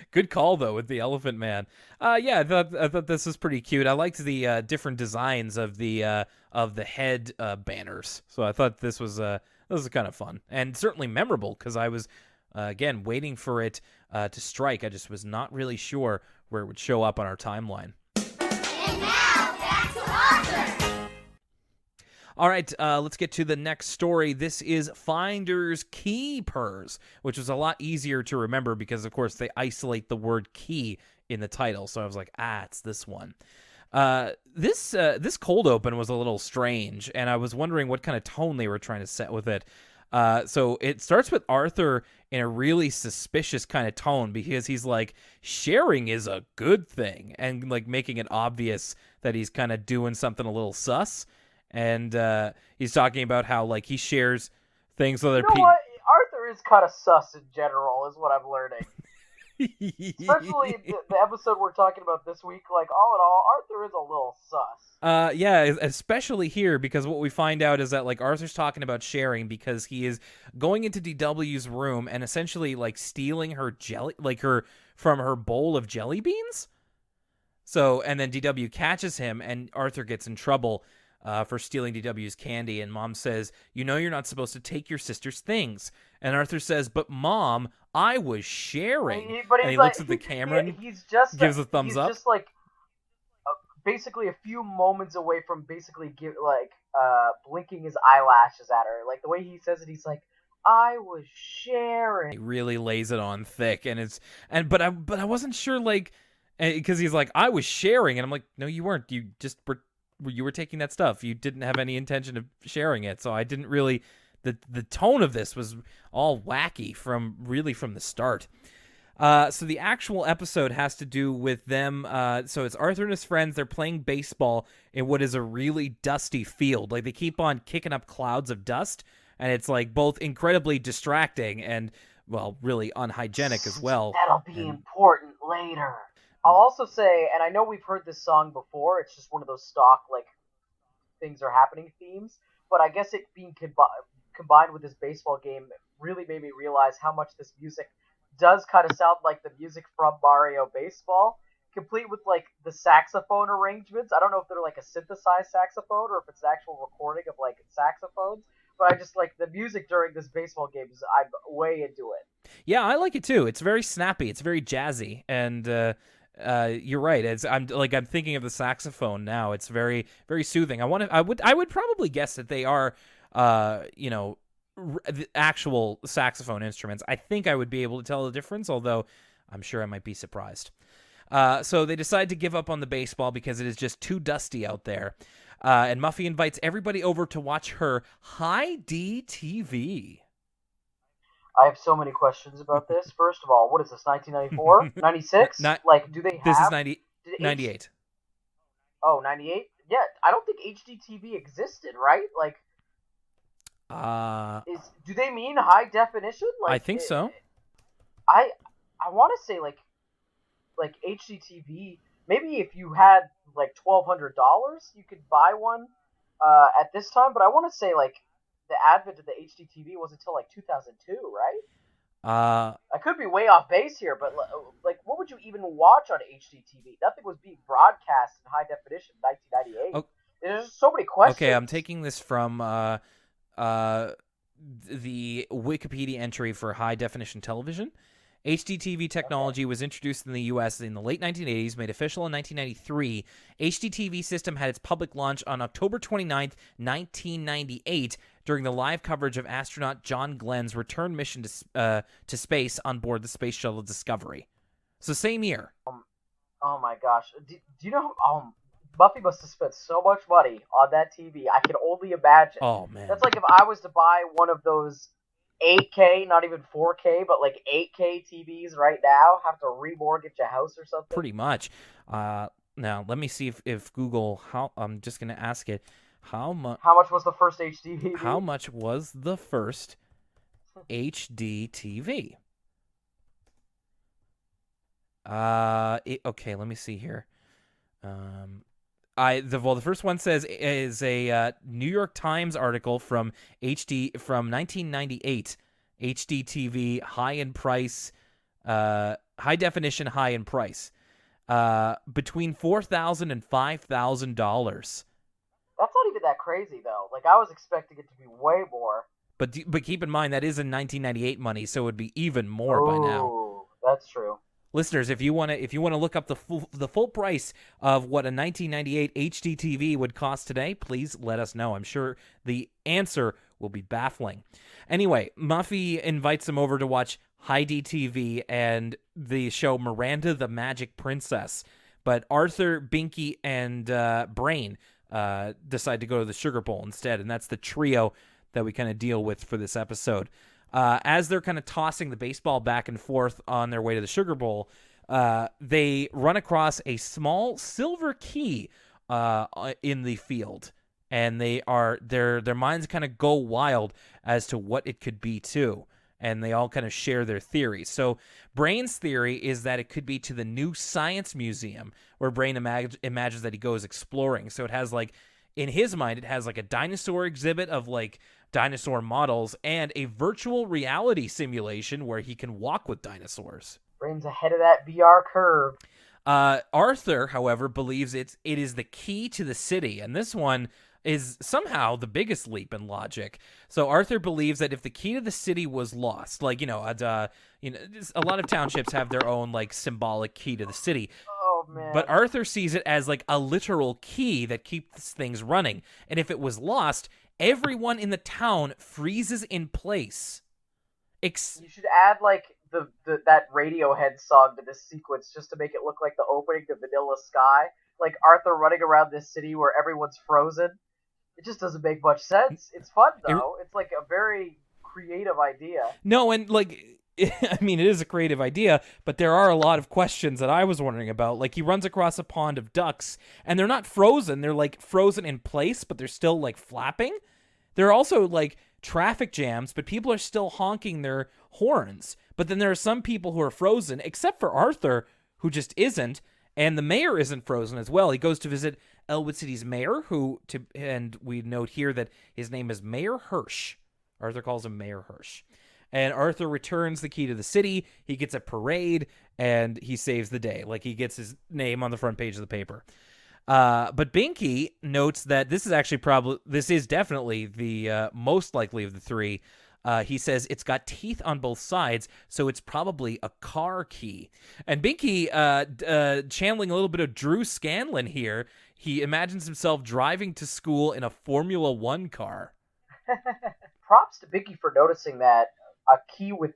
Good call though with the Elephant Man. Yeah, I thought this was pretty cute. I liked the different designs of the head banners. So I thought this was kind of fun and certainly memorable because I was again waiting for it to strike. I just was not really sure where it would show up on our timeline. And now back to Arthur. All right, let's get to the next story. This is Finders Keepers, which was a lot easier to remember because, of course, they isolate the word key in the title. So I was like, it's this one. This cold open was a little strange, and I was wondering what kind of tone they were trying to set with it. So it starts with Arthur in a really suspicious kind of tone because he's like, sharing is a good thing, and like making it obvious that he's kind of doing something a little sus. And he's talking about how like he shares things with other people. What? Arthur is kind of sus in general, is what I'm learning. Especially the episode we're talking about this week. Like, all in all, Arthur is a little sus. Yeah, especially here because what we find out is that like Arthur's talking about sharing because he is going into DW's room and essentially like stealing her from her bowl of jelly beans. So, and then DW catches him and Arthur gets in trouble. for stealing DW's candy, and Mom says, "You know you're not supposed to take your sister's things." And Arthur says, "But Mom, I was sharing." And he looks at the camera and gives a thumbs up. He's just like basically a few moments away from basically blinking his eyelashes at her. Like the way he says it, he's like, "I was sharing." He really lays it on thick, but I wasn't sure, like, because he's like, "I was sharing," and I'm like, "No, you weren't. You just were taking that stuff. You didn't have any intention of sharing it." So I didn't really. The tone of this was all wacky from the start. So the actual episode has to do with them. So it's Arthur and his friends. They're playing baseball in what is a really dusty field. Like, they keep on kicking up clouds of dust, and it's like both incredibly distracting and, well, really unhygienic as well. That'll be important later. I'll also say, and I know we've heard this song before, it's just one of those stock, like, things are happening themes, but I guess it being combined with this baseball game really made me realize how much this music does kind of sound like the music from Mario Baseball, complete with, like, the saxophone arrangements. I don't know if they're, like, a synthesized saxophone or if it's an actual recording of, like, saxophones, but I just, like, the music during this baseball game, I'm way into it. Yeah, I like it too. It's very snappy. It's very jazzy, and you're right. I'm thinking of the saxophone now. It's very, very soothing. I would probably guess that they are, the actual saxophone instruments. I think I would be able to tell the difference, although I'm sure I might be surprised. So they decide to give up on the baseball because it is just too dusty out there. And Muffy invites everybody over to watch her High D TV. I have so many questions about this. First of all, what is this, 1994? 96? Do they have... This is 98. Oh, 98? Yeah, I don't think HDTV existed, right? Like... do they mean high definition? Like, I think so. I want to say like HDTV. Maybe if you had like $1,200, you could buy one at this time. But I want to say like the advent of the HDTV was until like 2002, right? I could be way off base here, but like, what would you even watch on HDTV? Nothing was being broadcast in high definition in 1998. Oh. There's just so many questions. Okay, I'm taking this from the Wikipedia entry for high definition television. HDTV technology was introduced in the U.S. in the late 1980s, made official in 1993. HDTV system had its public launch on October 29th, 1998, during the live coverage of astronaut John Glenn's return mission to space on board the Space Shuttle Discovery. So same year. Oh my gosh. Do you know... Buffy must have spent so much money on that TV. I can only imagine. Oh, man. That's like if I was to buy one of those 8K, not even 4K, but like 8K TVs right now, have to remortgage a house or something. Pretty much. Now, let me see if Google... I'm just going to ask it. How much was the first HD TV? How much was the first HD TV? Okay, let me see here. The first one is a New York Times article from 1998. HD TV, high in price, high definition, high in price, between $4,000 and $5,000. That's not even that crazy though. Like I was expecting it to be way more. But keep in mind that is in 1998 money, so it would be even more by now. Oh, that's true. Listeners, if you want to look up the full price of what a 1998 HD TV would cost today, please let us know. I'm sure the answer will be baffling. Anyway, Muffy invites them over to watch Heidi TV and the show Miranda the Magic Princess. But Arthur, Binky, and Brain decide to go to the Sugar Bowl instead, and that's the trio that we kind of deal with for this episode. As they're kind of tossing the baseball back and forth on their way to the Sugar Bowl, they run across a small silver key in the field, and their minds kind of go wild as to what it could be too, and they all kind of share their theories. So Brain's theory is that it could be to the new science museum, where Brain imagines that he goes exploring. So it has like, in his mind, it has like a dinosaur exhibit of like dinosaur models and a virtual reality simulation where he can walk with dinosaurs. Brain's ahead of that VR curve. Arthur, however, believes it is the key to the city, and this one is somehow the biggest leap in logic. So Arthur believes that if the key to the city was lost, like, a lot of townships have their own, like, symbolic key to the city. Oh, man. But Arthur sees it as, like, a literal key that keeps things running. And if it was lost, everyone in the town freezes in place. You should add, like, that Radiohead song to this sequence just to make it look like the opening to Vanilla Sky. Like, Arthur running around this city where everyone's frozen. It just doesn't make much sense. It's fun, though. It's, like, a very creative idea. No, and, like, I mean, it is a creative idea, but there are a lot of questions that I was wondering about. Like, he runs across a pond of ducks, and they're not frozen. They're, like, frozen in place, but they're still, like, flapping. There are also, like, traffic jams, but people are still honking their horns. But then there are some people who are frozen, except for Arthur, who just isn't, and the mayor isn't frozen as well. He goes to visit Elwood City's mayor, and we note here that his name is Mayor Hirsch. Arthur calls him Mayor Hirsch. And Arthur returns the key to the city. He gets a parade, and he saves the day. Like, he gets his name on the front page of the paper. But Binky notes that this is definitely the most likely of the three. He says it's got teeth on both sides, so it's probably a car key. And Binky, channeling a little bit of Drew Scanlon here, he imagines himself driving to school in a Formula One car. Props to Binky for noticing that a key with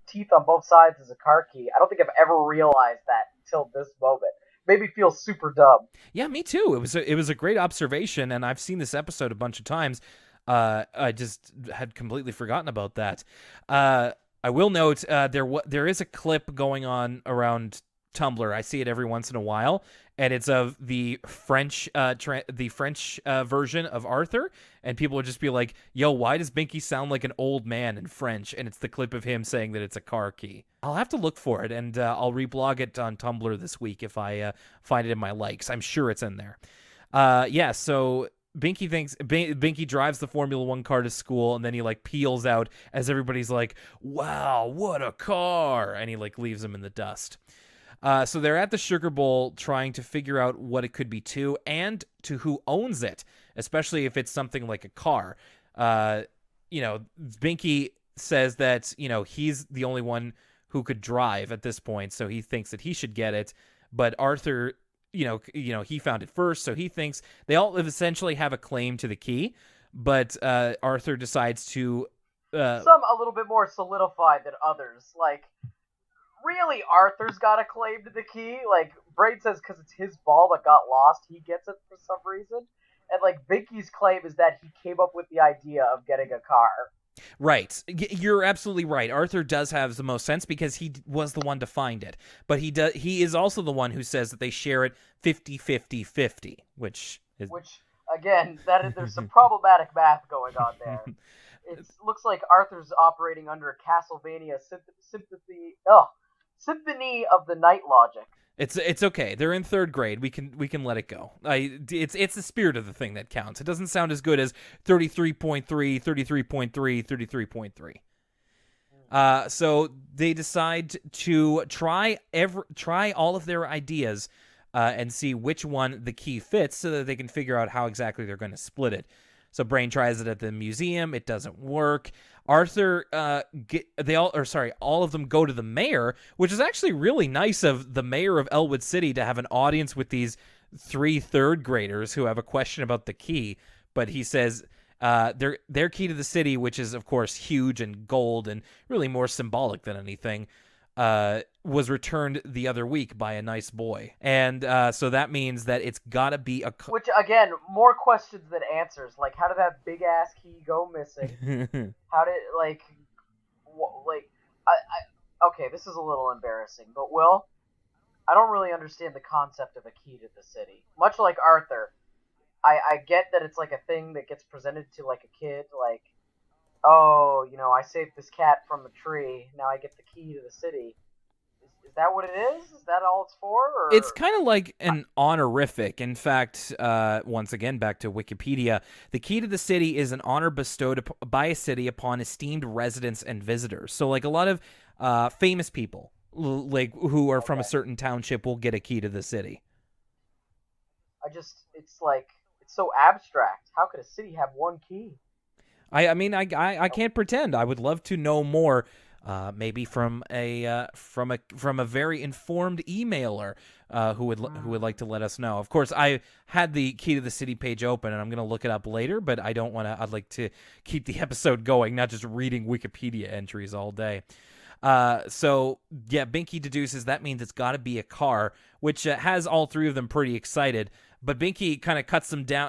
teeth on both sides is a car key. I don't think I've ever realized that until this moment. Made me feel super dumb. Yeah, me too. It was a great observation, and I've seen this episode a bunch of times. I just had completely forgotten about that. I will note there is a clip going on around Tumblr. I see it every once in a while, and it's of the French version of Arthur, and people would just be like, "Yo, why does Binky sound like an old man in French?" And it's the clip of him saying that it's a car key. I'll have to look for it, and I'll reblog it on Tumblr this week if I find it in my likes. I'm sure it's in there. So Binky drives the Formula One car to school, and then he, like, peels out as everybody's like, "Wow, what a car!" And he, like, leaves him in the dust. So they're at the Sugar Bowl trying to figure out what it could be to, and to who owns it, especially if it's something like a car. Binky says that, he's the only one who could drive at this point, so he thinks that he should get it. But Arthur, he found it first, so he thinks they all essentially have a claim to the key. But Arthur decides to some a little bit more solidified than others. Like, really, Arthur's got a claim to the key. Like, Braid says because it's his ball that got lost, he gets it for some reason. And, like, Binky's claim is that he came up with the idea of getting a car. Right. You're absolutely right. Arthur does have the most sense because he was the one to find it. But he is also the one who says that they share it 50-50-50, which again, there's some problematic math going on there. It looks like Arthur's operating under a Castlevania Symphony of the Night logic. It's okay. They're in third grade. We can let it go. It's the spirit of the thing that counts. It doesn't sound as good as 33.3, 33.3, 33.3. So they decide to try all of their ideas and see which one the key fits, so that they can figure out how exactly they're going to split it. So Brain tries it at the museum. It doesn't work. Arthur, all of them go to the mayor, which is actually really nice of the mayor of Elwood City to have an audience with these 3 third graders who have a question about the key. But he says their key to the city, which is, of course, huge and gold and really more symbolic than anything, was returned the other week by a nice boy. And so that means that it's got to be Which, again, more questions than answers. Like, how did that big-ass key go missing? How did, okay, this is a little embarrassing, but Will, I don't really understand the concept of a key to the city. Much like Arthur, I get that it's like a thing that gets presented to, like, a kid, like, oh, I saved this cat from a tree, now I get the key to the city. Is that what it is? Is that all it's for? Or? It's kind of like an honorific. In fact, once again, back to Wikipedia, the key to the city is an honor bestowed by a city upon esteemed residents and visitors. So, like, a lot of famous people, like, who are from a certain township will get a key to the city. It's so abstract. How could a city have one key? I mean, I can't pretend. I would love to know more. Maybe from a very informed emailer who would like to let us know. Of course, I had the Key to the City page open, and I'm going to look it up later. But I don't want to. I'd like to keep the episode going, not just reading Wikipedia entries all day. So yeah, Binky deduces that means it's got to be a car, which has all three of them pretty excited. But Binky kind of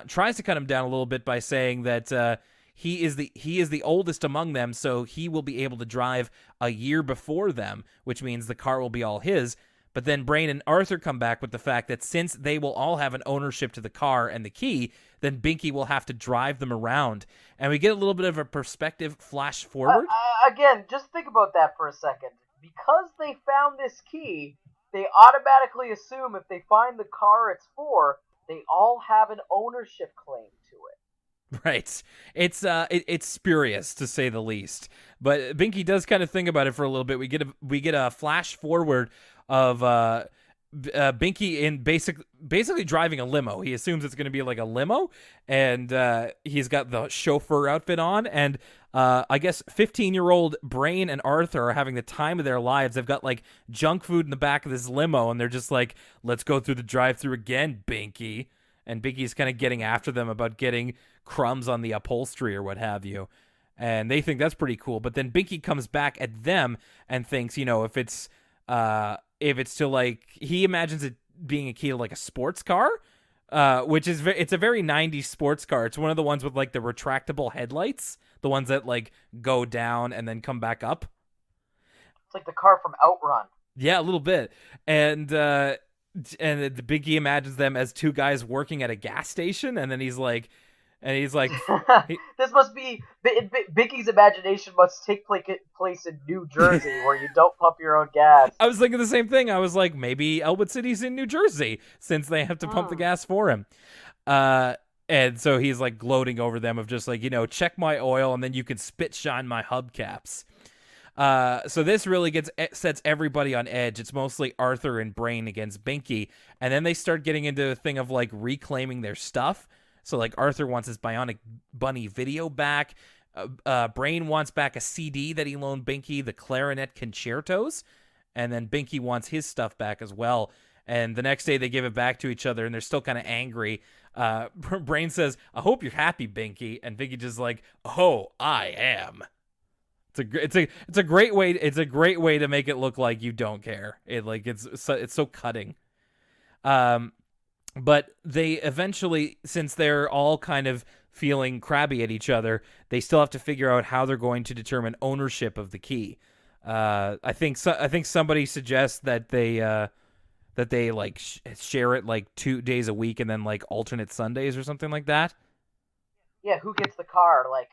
tries to cut him down a little bit by saying that. He is the oldest among them, so he will be able to drive a year before them, which means the car will be all his. But then Brain and Arthur come back with the fact that since they will all have an ownership to the car and the key, then Binky will have to drive them around. And we get a little bit of a perspective flash forward. Again, just think about that for a second. Because they found this key, they automatically assume if they find the car it's for, they all have an ownership claim to it. Right. It's spurious to say the least. But Binky does kind of think about it for a little bit. We get a flash forward of Binky in basically driving a limo. He assumes it's going to be like a limo, and he's got the chauffeur outfit on, and I guess 15-year-old Brain and Arthur are having the time of their lives. They've got like junk food in the back of this limo, and they're just like, "Let's go through the drive-thru again, Binky." And Binky's kind of getting after them about getting crumbs on the upholstery or what have you. And they think that's pretty cool. But then Binky comes back at them and thinks, if it's to like, he imagines it being a key to like a sports car, which is, it's a very 90s sports car. It's one of the ones with like the retractable headlights, the ones that like go down and then come back up. It's like the car from Outrun. Yeah, a little bit. And the Binky imagines them as two guys working at a gas station, and then he's like, this must be Binky's imagination must take place in New Jersey, where you don't pump your own gas. I was thinking the same thing. I was like, maybe Elwood City's in New Jersey since they have to pump the gas for him. And so he's like gloating over them of just like, check my oil, and then you can spit shine my hubcaps. So this really sets everybody on edge. It's mostly Arthur and Brain against Binky, and then they start getting into a thing of like reclaiming their stuff. So like Arthur wants his Bionic Bunny video back. Brain wants back a CD that he loaned Binky, the Clarinet Concertos, and then Binky wants his stuff back as well. And the next day they give it back to each other, and they're still kind of angry. Brain says, "I hope you're happy, Binky," and Binky just like, "Oh, I am." It's a great way. It's a great way to make it look like you don't care. It's so cutting. But they eventually, since they're all kind of feeling crabby at each other, they still have to figure out how they're going to determine ownership of the key. I think somebody suggests that they like share it like 2 days a week and then like alternate Sundays or something like that. Yeah, who gets the car? Like,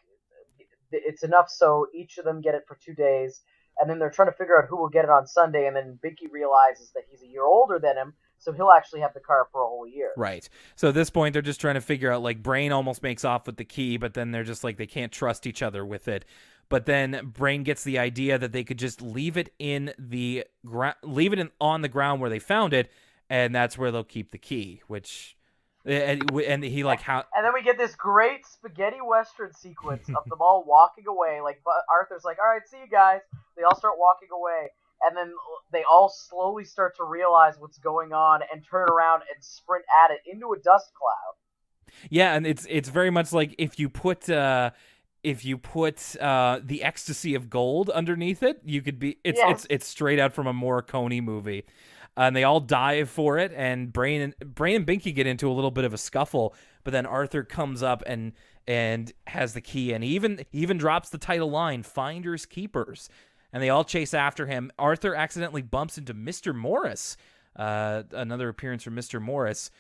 it's enough so each of them get it for 2 days, and then they're trying to figure out who will get it on Sunday, and then Binky realizes that he's a year older than him, so he'll actually have the car for a whole year. Right. So at this point, they're just trying to figure out, like, Brain almost makes off with the key, but then they're just like, they can't trust each other with it. But then Brain gets the idea that they could just leave it on the ground where they found it, and that's where they'll keep the key, which... And he like how, and then we get this great spaghetti western sequence of them all walking away. Like Arthur's like, "All right, see you guys." They all start walking away, and then they all slowly start to realize what's going on and turn around and sprint at it into a dust cloud. Yeah, and it's very much like if you put the ecstasy of gold underneath it, you could be. It's straight out from a Morricone movie. And they all dive for it, and Brain and Binky get into a little bit of a scuffle. But then Arthur comes up and has the key, and he even drops the title line, "Finders Keepers." And they all chase after him. Arthur accidentally bumps into Mr. Morris, another appearance from Mr. Morris,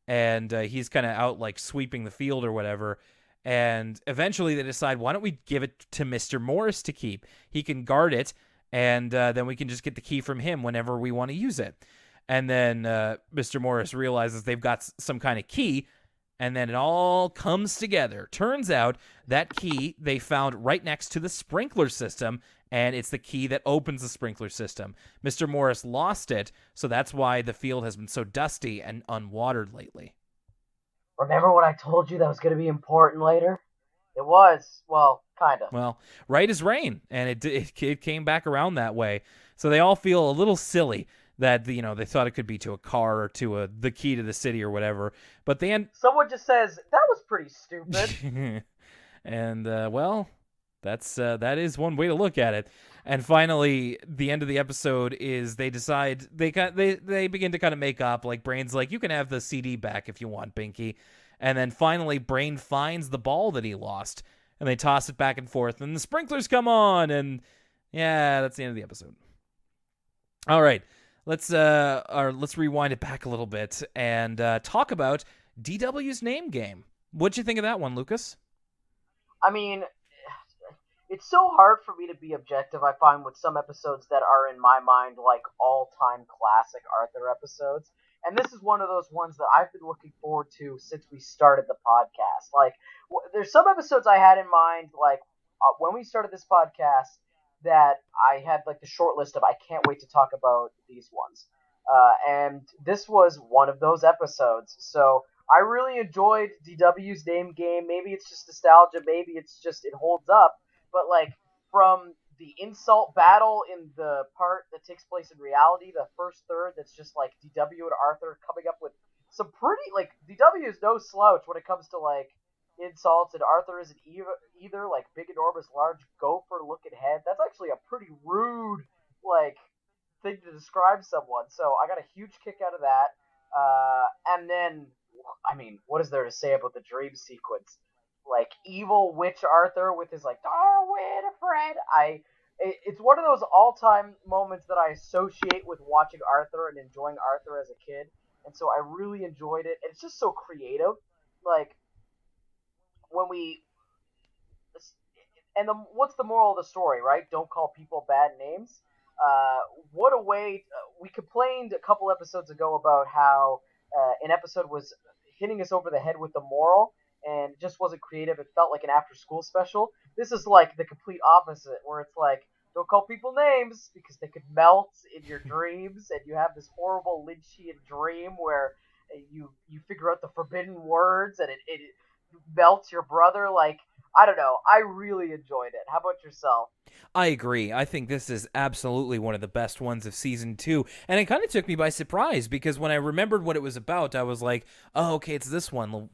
and he's kind of out like sweeping the field or whatever. And eventually they decide, why don't we give it to Mr. Morris to keep? He can guard it. And then we can just get the key from him whenever we want to use it. And then Mr. Morris realizes they've got some kind of key, and then it all comes together. Turns out that key they found right next to the sprinkler system, and it's the key that opens the sprinkler system. Mr. Morris lost it, so that's why the field has been so dusty and unwatered lately. remember when I told you that was going to be important later? It was, well, kind of. Well, right is rain, and it came back around that way. So they all feel a little silly that they thought it could be to a car or to the key to the city or whatever. But the end. Someone just says that was pretty stupid. And well, that is one way to look at it. And finally, the end of the episode is they decide they begin to kind of make up. Like Brain's like, you can have the CD back if you want, Binky. And then finally, Brain finds the ball that he lost, and they toss it back and forth, and the sprinklers come on, and yeah, that's the end of the episode. All right, let's rewind it back a little bit and talk about DW's name game. What'd you think of that one, Lucas? I mean, it's so hard for me to be objective, I find, with some episodes that are, in my mind, like all-time classic Arthur episodes. And this is one of those ones that I've been looking forward to since we started the podcast. Like, there's some episodes I had in mind, like, when we started this podcast, that I had, like, the short list of I can't wait to talk about these ones. And this was one of those episodes. So I really enjoyed DW's name game. Maybe it's just nostalgia. Maybe it's just it holds up. But, like, from the insult battle in the part that takes place in reality, the first third that's just, like, DW and Arthur coming up with some pretty, like, DW is no slouch when it comes to, like, insults, and Arthur isn't either, like, big, enormous, large gopher-looking head. That's actually a pretty rude, like, thing to describe someone. So I got a huge kick out of that. And then, I mean, what is there to say about the dream sequence? Like, evil witch Arthur with his, like, oh, Winifred. It's one of those all-time moments that I associate with watching Arthur and enjoying Arthur as a kid. And so I really enjoyed it. It's just so creative. Like, what's the moral of the story, right? Don't call people bad names. What a way, we complained a couple episodes ago about how an episode was hitting us over the head with the moral, and it just wasn't creative. It felt like an after-school special. This is like the complete opposite, where it's like, don't call people names because they could melt in your dreams, and you have this horrible Lynchian dream where you figure out the forbidden words, and it melts your brother. Like, I don't know. I really enjoyed it. How about yourself? I agree. I think this is absolutely one of the best ones of season 2. And it kind of took me by surprise because when I remembered what it was about, I was like, oh, okay, it's this one.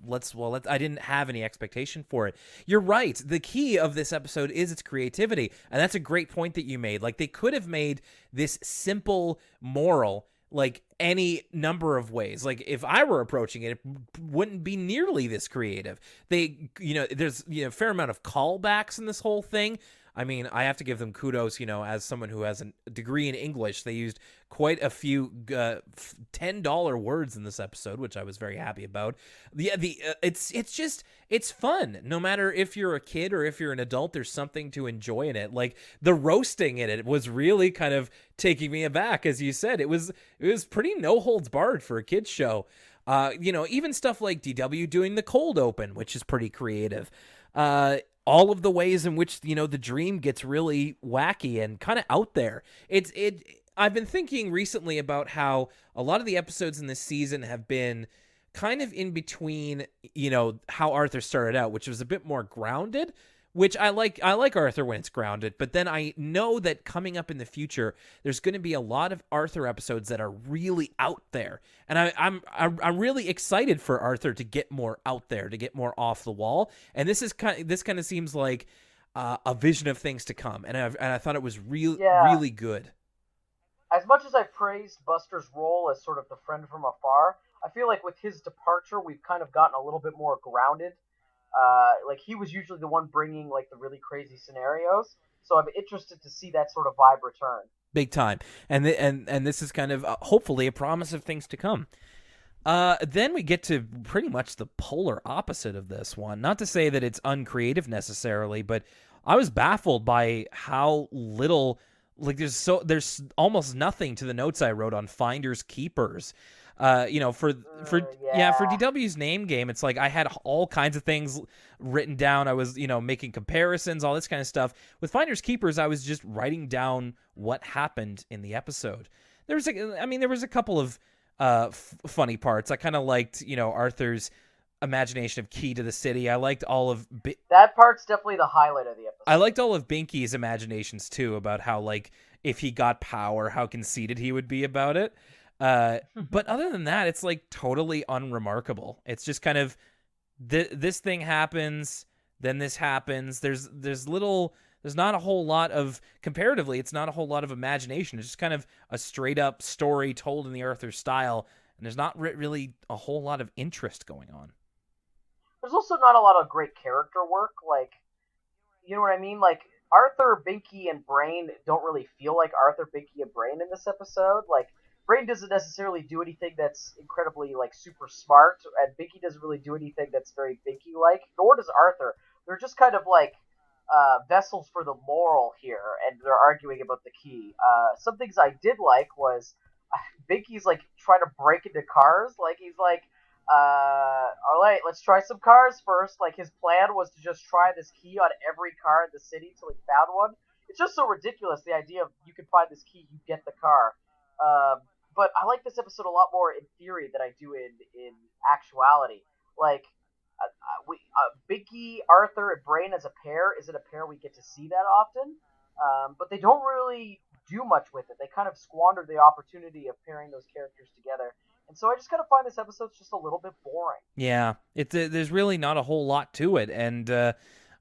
I didn't have any expectation for it. You're right. The key of this episode is its creativity. And that's a great point that you made. Like, they could have made this simple moral like any number of ways. Like, if I were approaching it, it wouldn't be nearly this creative. There's a fair amount of callbacks in this whole thing. I mean, I have to give them kudos, as someone who has a degree in English. They used quite a few $10 words in this episode, which I was very happy about. It's fun. No matter if you're a kid or if you're an adult, there's something to enjoy in it. Like, the roasting in it was really kind of taking me aback. As you said, it was pretty no holds barred for a kid's show. Even stuff like DW doing the cold open, which is pretty creative. All of the ways in which, the dream gets really wacky and kind of out there. I've been thinking recently about how a lot of the episodes in this season have been kind of in between, how Arthur started out, which was a bit more grounded, which I like Arthur when it's grounded, but then I know that coming up in the future, there's going to be a lot of Arthur episodes that are really out there. And I'm really excited for Arthur to get more out there, to get more off the wall. And this kind of seems like a vision of things to come. And I thought it was really good. As much as I praised Buster's role as sort of the friend from afar, I feel like with his departure, we've kind of gotten a little bit more grounded. Like, he was usually the one bringing, like, the really crazy scenarios. So I'm interested to see that sort of vibe return. Big time. And this is kind of hopefully a promise of things to come. Then we get to pretty much the polar opposite of this one. Not to say that it's uncreative necessarily, but I was baffled by how little, like, there's almost nothing to the notes I wrote on Finders Keepers. For DW's name game, it's like I had all kinds of things written down. I was, making comparisons, all this kind of stuff. With Finders Keepers, I was just writing down what happened in the episode. There was a couple of funny parts. I kind of liked, Arthur's imagination of Key to the City. I liked all of That part's definitely the highlight of the episode. I liked all of Binky's imaginations too about how, like, if he got power, how conceited he would be about it. But other than that, it's like totally unremarkable. It's just kind of this thing happens, then this happens. There's not a whole lot of, comparatively, it's not a whole lot of imagination. It's just kind of a straight up story told in the Arthur style, and there's not really a whole lot of interest going on. There's also not a lot of great character work. Like, you know what I mean? Like, Arthur, Binky, and Brain don't really feel like Arthur, Binky, and Brain in this episode. Like, Brain doesn't necessarily do anything that's incredibly, like, super smart, and Binky doesn't really do anything that's very Binky-like, nor does Arthur. They're just kind of, like, vessels for the moral here, and they're arguing about the key. Some things I did like was Binky's, like, trying to break into cars. Like, he's like, all right, let's try some cars first. Like, his plan was to just try this key on every car in the city till he found one. It's just so ridiculous, the idea of you can find this key, you get the car. But I like this episode a lot more in theory than I do in actuality. Like, Binky, Arthur, and Brain as a pair isn't a pair we get to see that often. But they don't really do much with it. They kind of squander the opportunity of pairing those characters together. And so I just kind of find this episode just a little bit boring. Yeah, there's really not a whole lot to it, and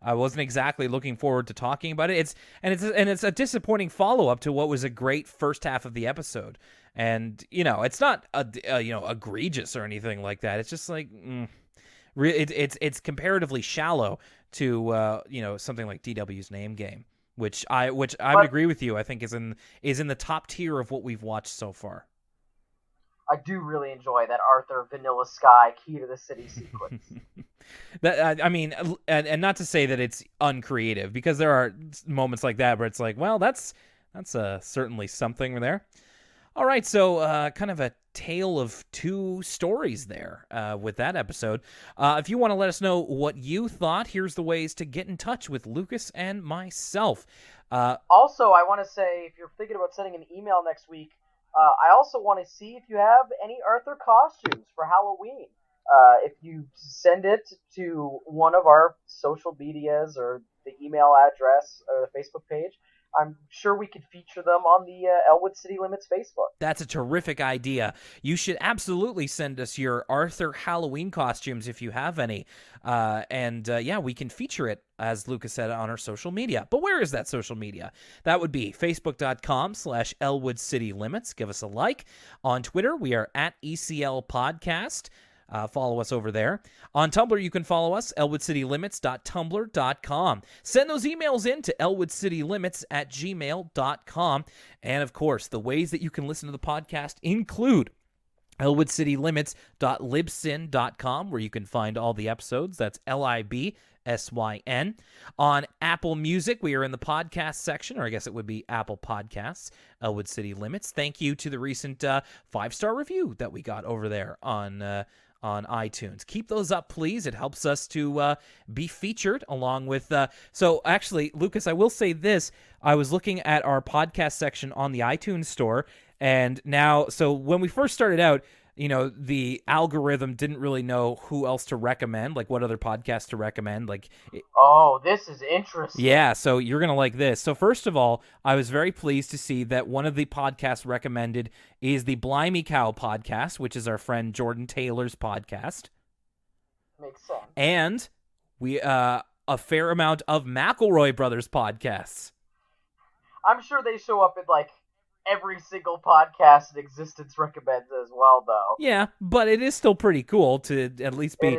I wasn't exactly looking forward to talking about it. It's a disappointing follow up to what was a great first half of the episode. And it's not egregious or anything like that. It's just like it's comparatively shallow to something like DW's Name Game, which I would agree with you. I think is in the top tier of what we've watched so far. I do really enjoy that Arthur Vanilla Sky Key to the City sequence. And not to say that it's uncreative, because there are moments like that where it's like, well, that's certainly something there. All right, so kind of a tale of two stories there with that episode. If you want to let us know what you thought, here's the ways to get in touch with Lucas and myself. Also, I want to say, if you're thinking about sending an email next week, I also want to see if you have any Arthur costumes for Halloween. If you send it to one of our social medias or the email address or the Facebook page, I'm sure we could feature them on the Elwood City Limits Facebook. That's a terrific idea. You should absolutely send us your Arthur Halloween costumes if you have any. We can feature it, as Lucas said, on our social media. But where is that social media? That would be facebook.com/Elwood City Limits. Give us a like. On Twitter, we are at ECL Podcast. Follow us over there. On Tumblr, you can follow us, elwoodcitylimits.tumblr.com. Send those emails in to elwoodcitylimits@gmail.com. And, of course, the ways that you can listen to the podcast include elwoodcitylimits.libsyn.com, where you can find all the episodes. That's LIBSYN. On Apple Music, we are in the podcast section, or I guess it would be Apple Podcasts, Elwood City Limits. Thank you to the recent 5-star review that we got over there on iTunes. Keep those up, please. It helps us to be featured along with... So actually, Lucas, I will say this. I was looking at our podcast section on the iTunes store, and now, so when we first started out, the algorithm didn't really know who else to recommend, like what other podcasts to recommend. Oh, this is interesting. Yeah, so you're going to like this. So first of all, I was very pleased to see that one of the podcasts recommended is the Blimey Cow Podcast, which is our friend Jordan Taylor's podcast. Makes sense. And we a fair amount of McElroy Brothers podcasts. I'm sure they show up in, every single podcast in existence recommends as well, though. Yeah, but it is still pretty cool to at least be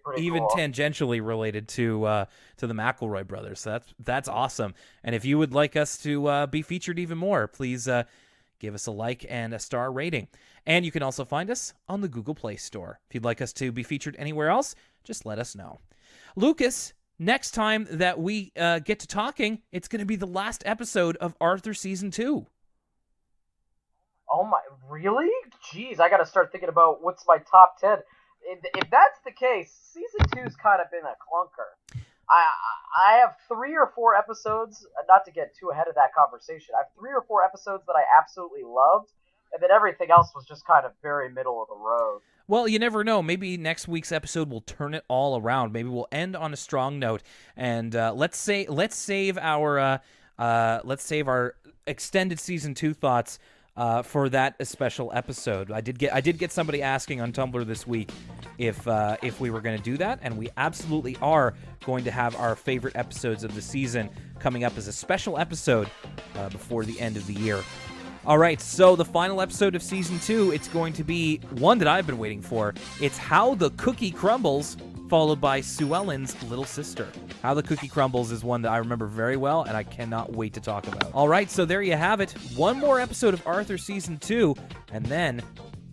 pretty even cool. Tangentially related to the McElroy brothers. So that's awesome. And if you would like us to be featured even more, please give us a like and a star rating. And you can also find us on the Google Play Store. If you'd like us to be featured anywhere else, just let us know. Lucas, next time that we get to talking, it's going to be the last episode of Arthur Season 2. Oh my, really? Jeez, I gotta start thinking about what's my top 10. If that's the case, Season 2's kind of been a clunker. I have 3 or 4 episodes, not to get too ahead of that conversation, I have 3 or 4 episodes that I absolutely loved, and then everything else was just kind of very middle of the road. Well, you never know. Maybe next week's episode will turn it all around. Maybe we'll end on a strong note, and let's save our extended season 2 thoughts for that special episode. I did get somebody asking on Tumblr this week if we were going to do that, and we absolutely are going to have our favorite episodes of the season coming up as a special episode before the end of the year. All right, so the final episode of Season 2, it's going to be one that I've been waiting for. It's How the Cookie Crumbles, followed by Sue Ellen's little sister. How the Cookie Crumbles is one that I remember very well, and I cannot wait to talk about. All right, so there you have it. One more episode of Arthur Season 2, and then,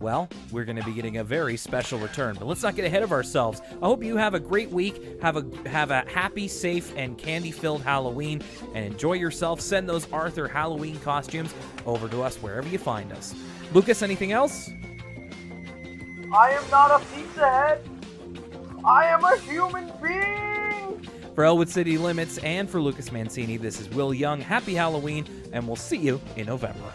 well, we're going to be getting a very special return. But let's not get ahead of ourselves. I hope you have a great week. Have a happy, safe, and candy-filled Halloween, and enjoy yourself. Send those Arthur Halloween costumes over to us wherever you find us. Lucas, anything else? I am not a pizza head. I am a human being. For Elwood City Limits and for Lucas Mancini, this is Will Young. Happy Halloween, and we'll see you in November.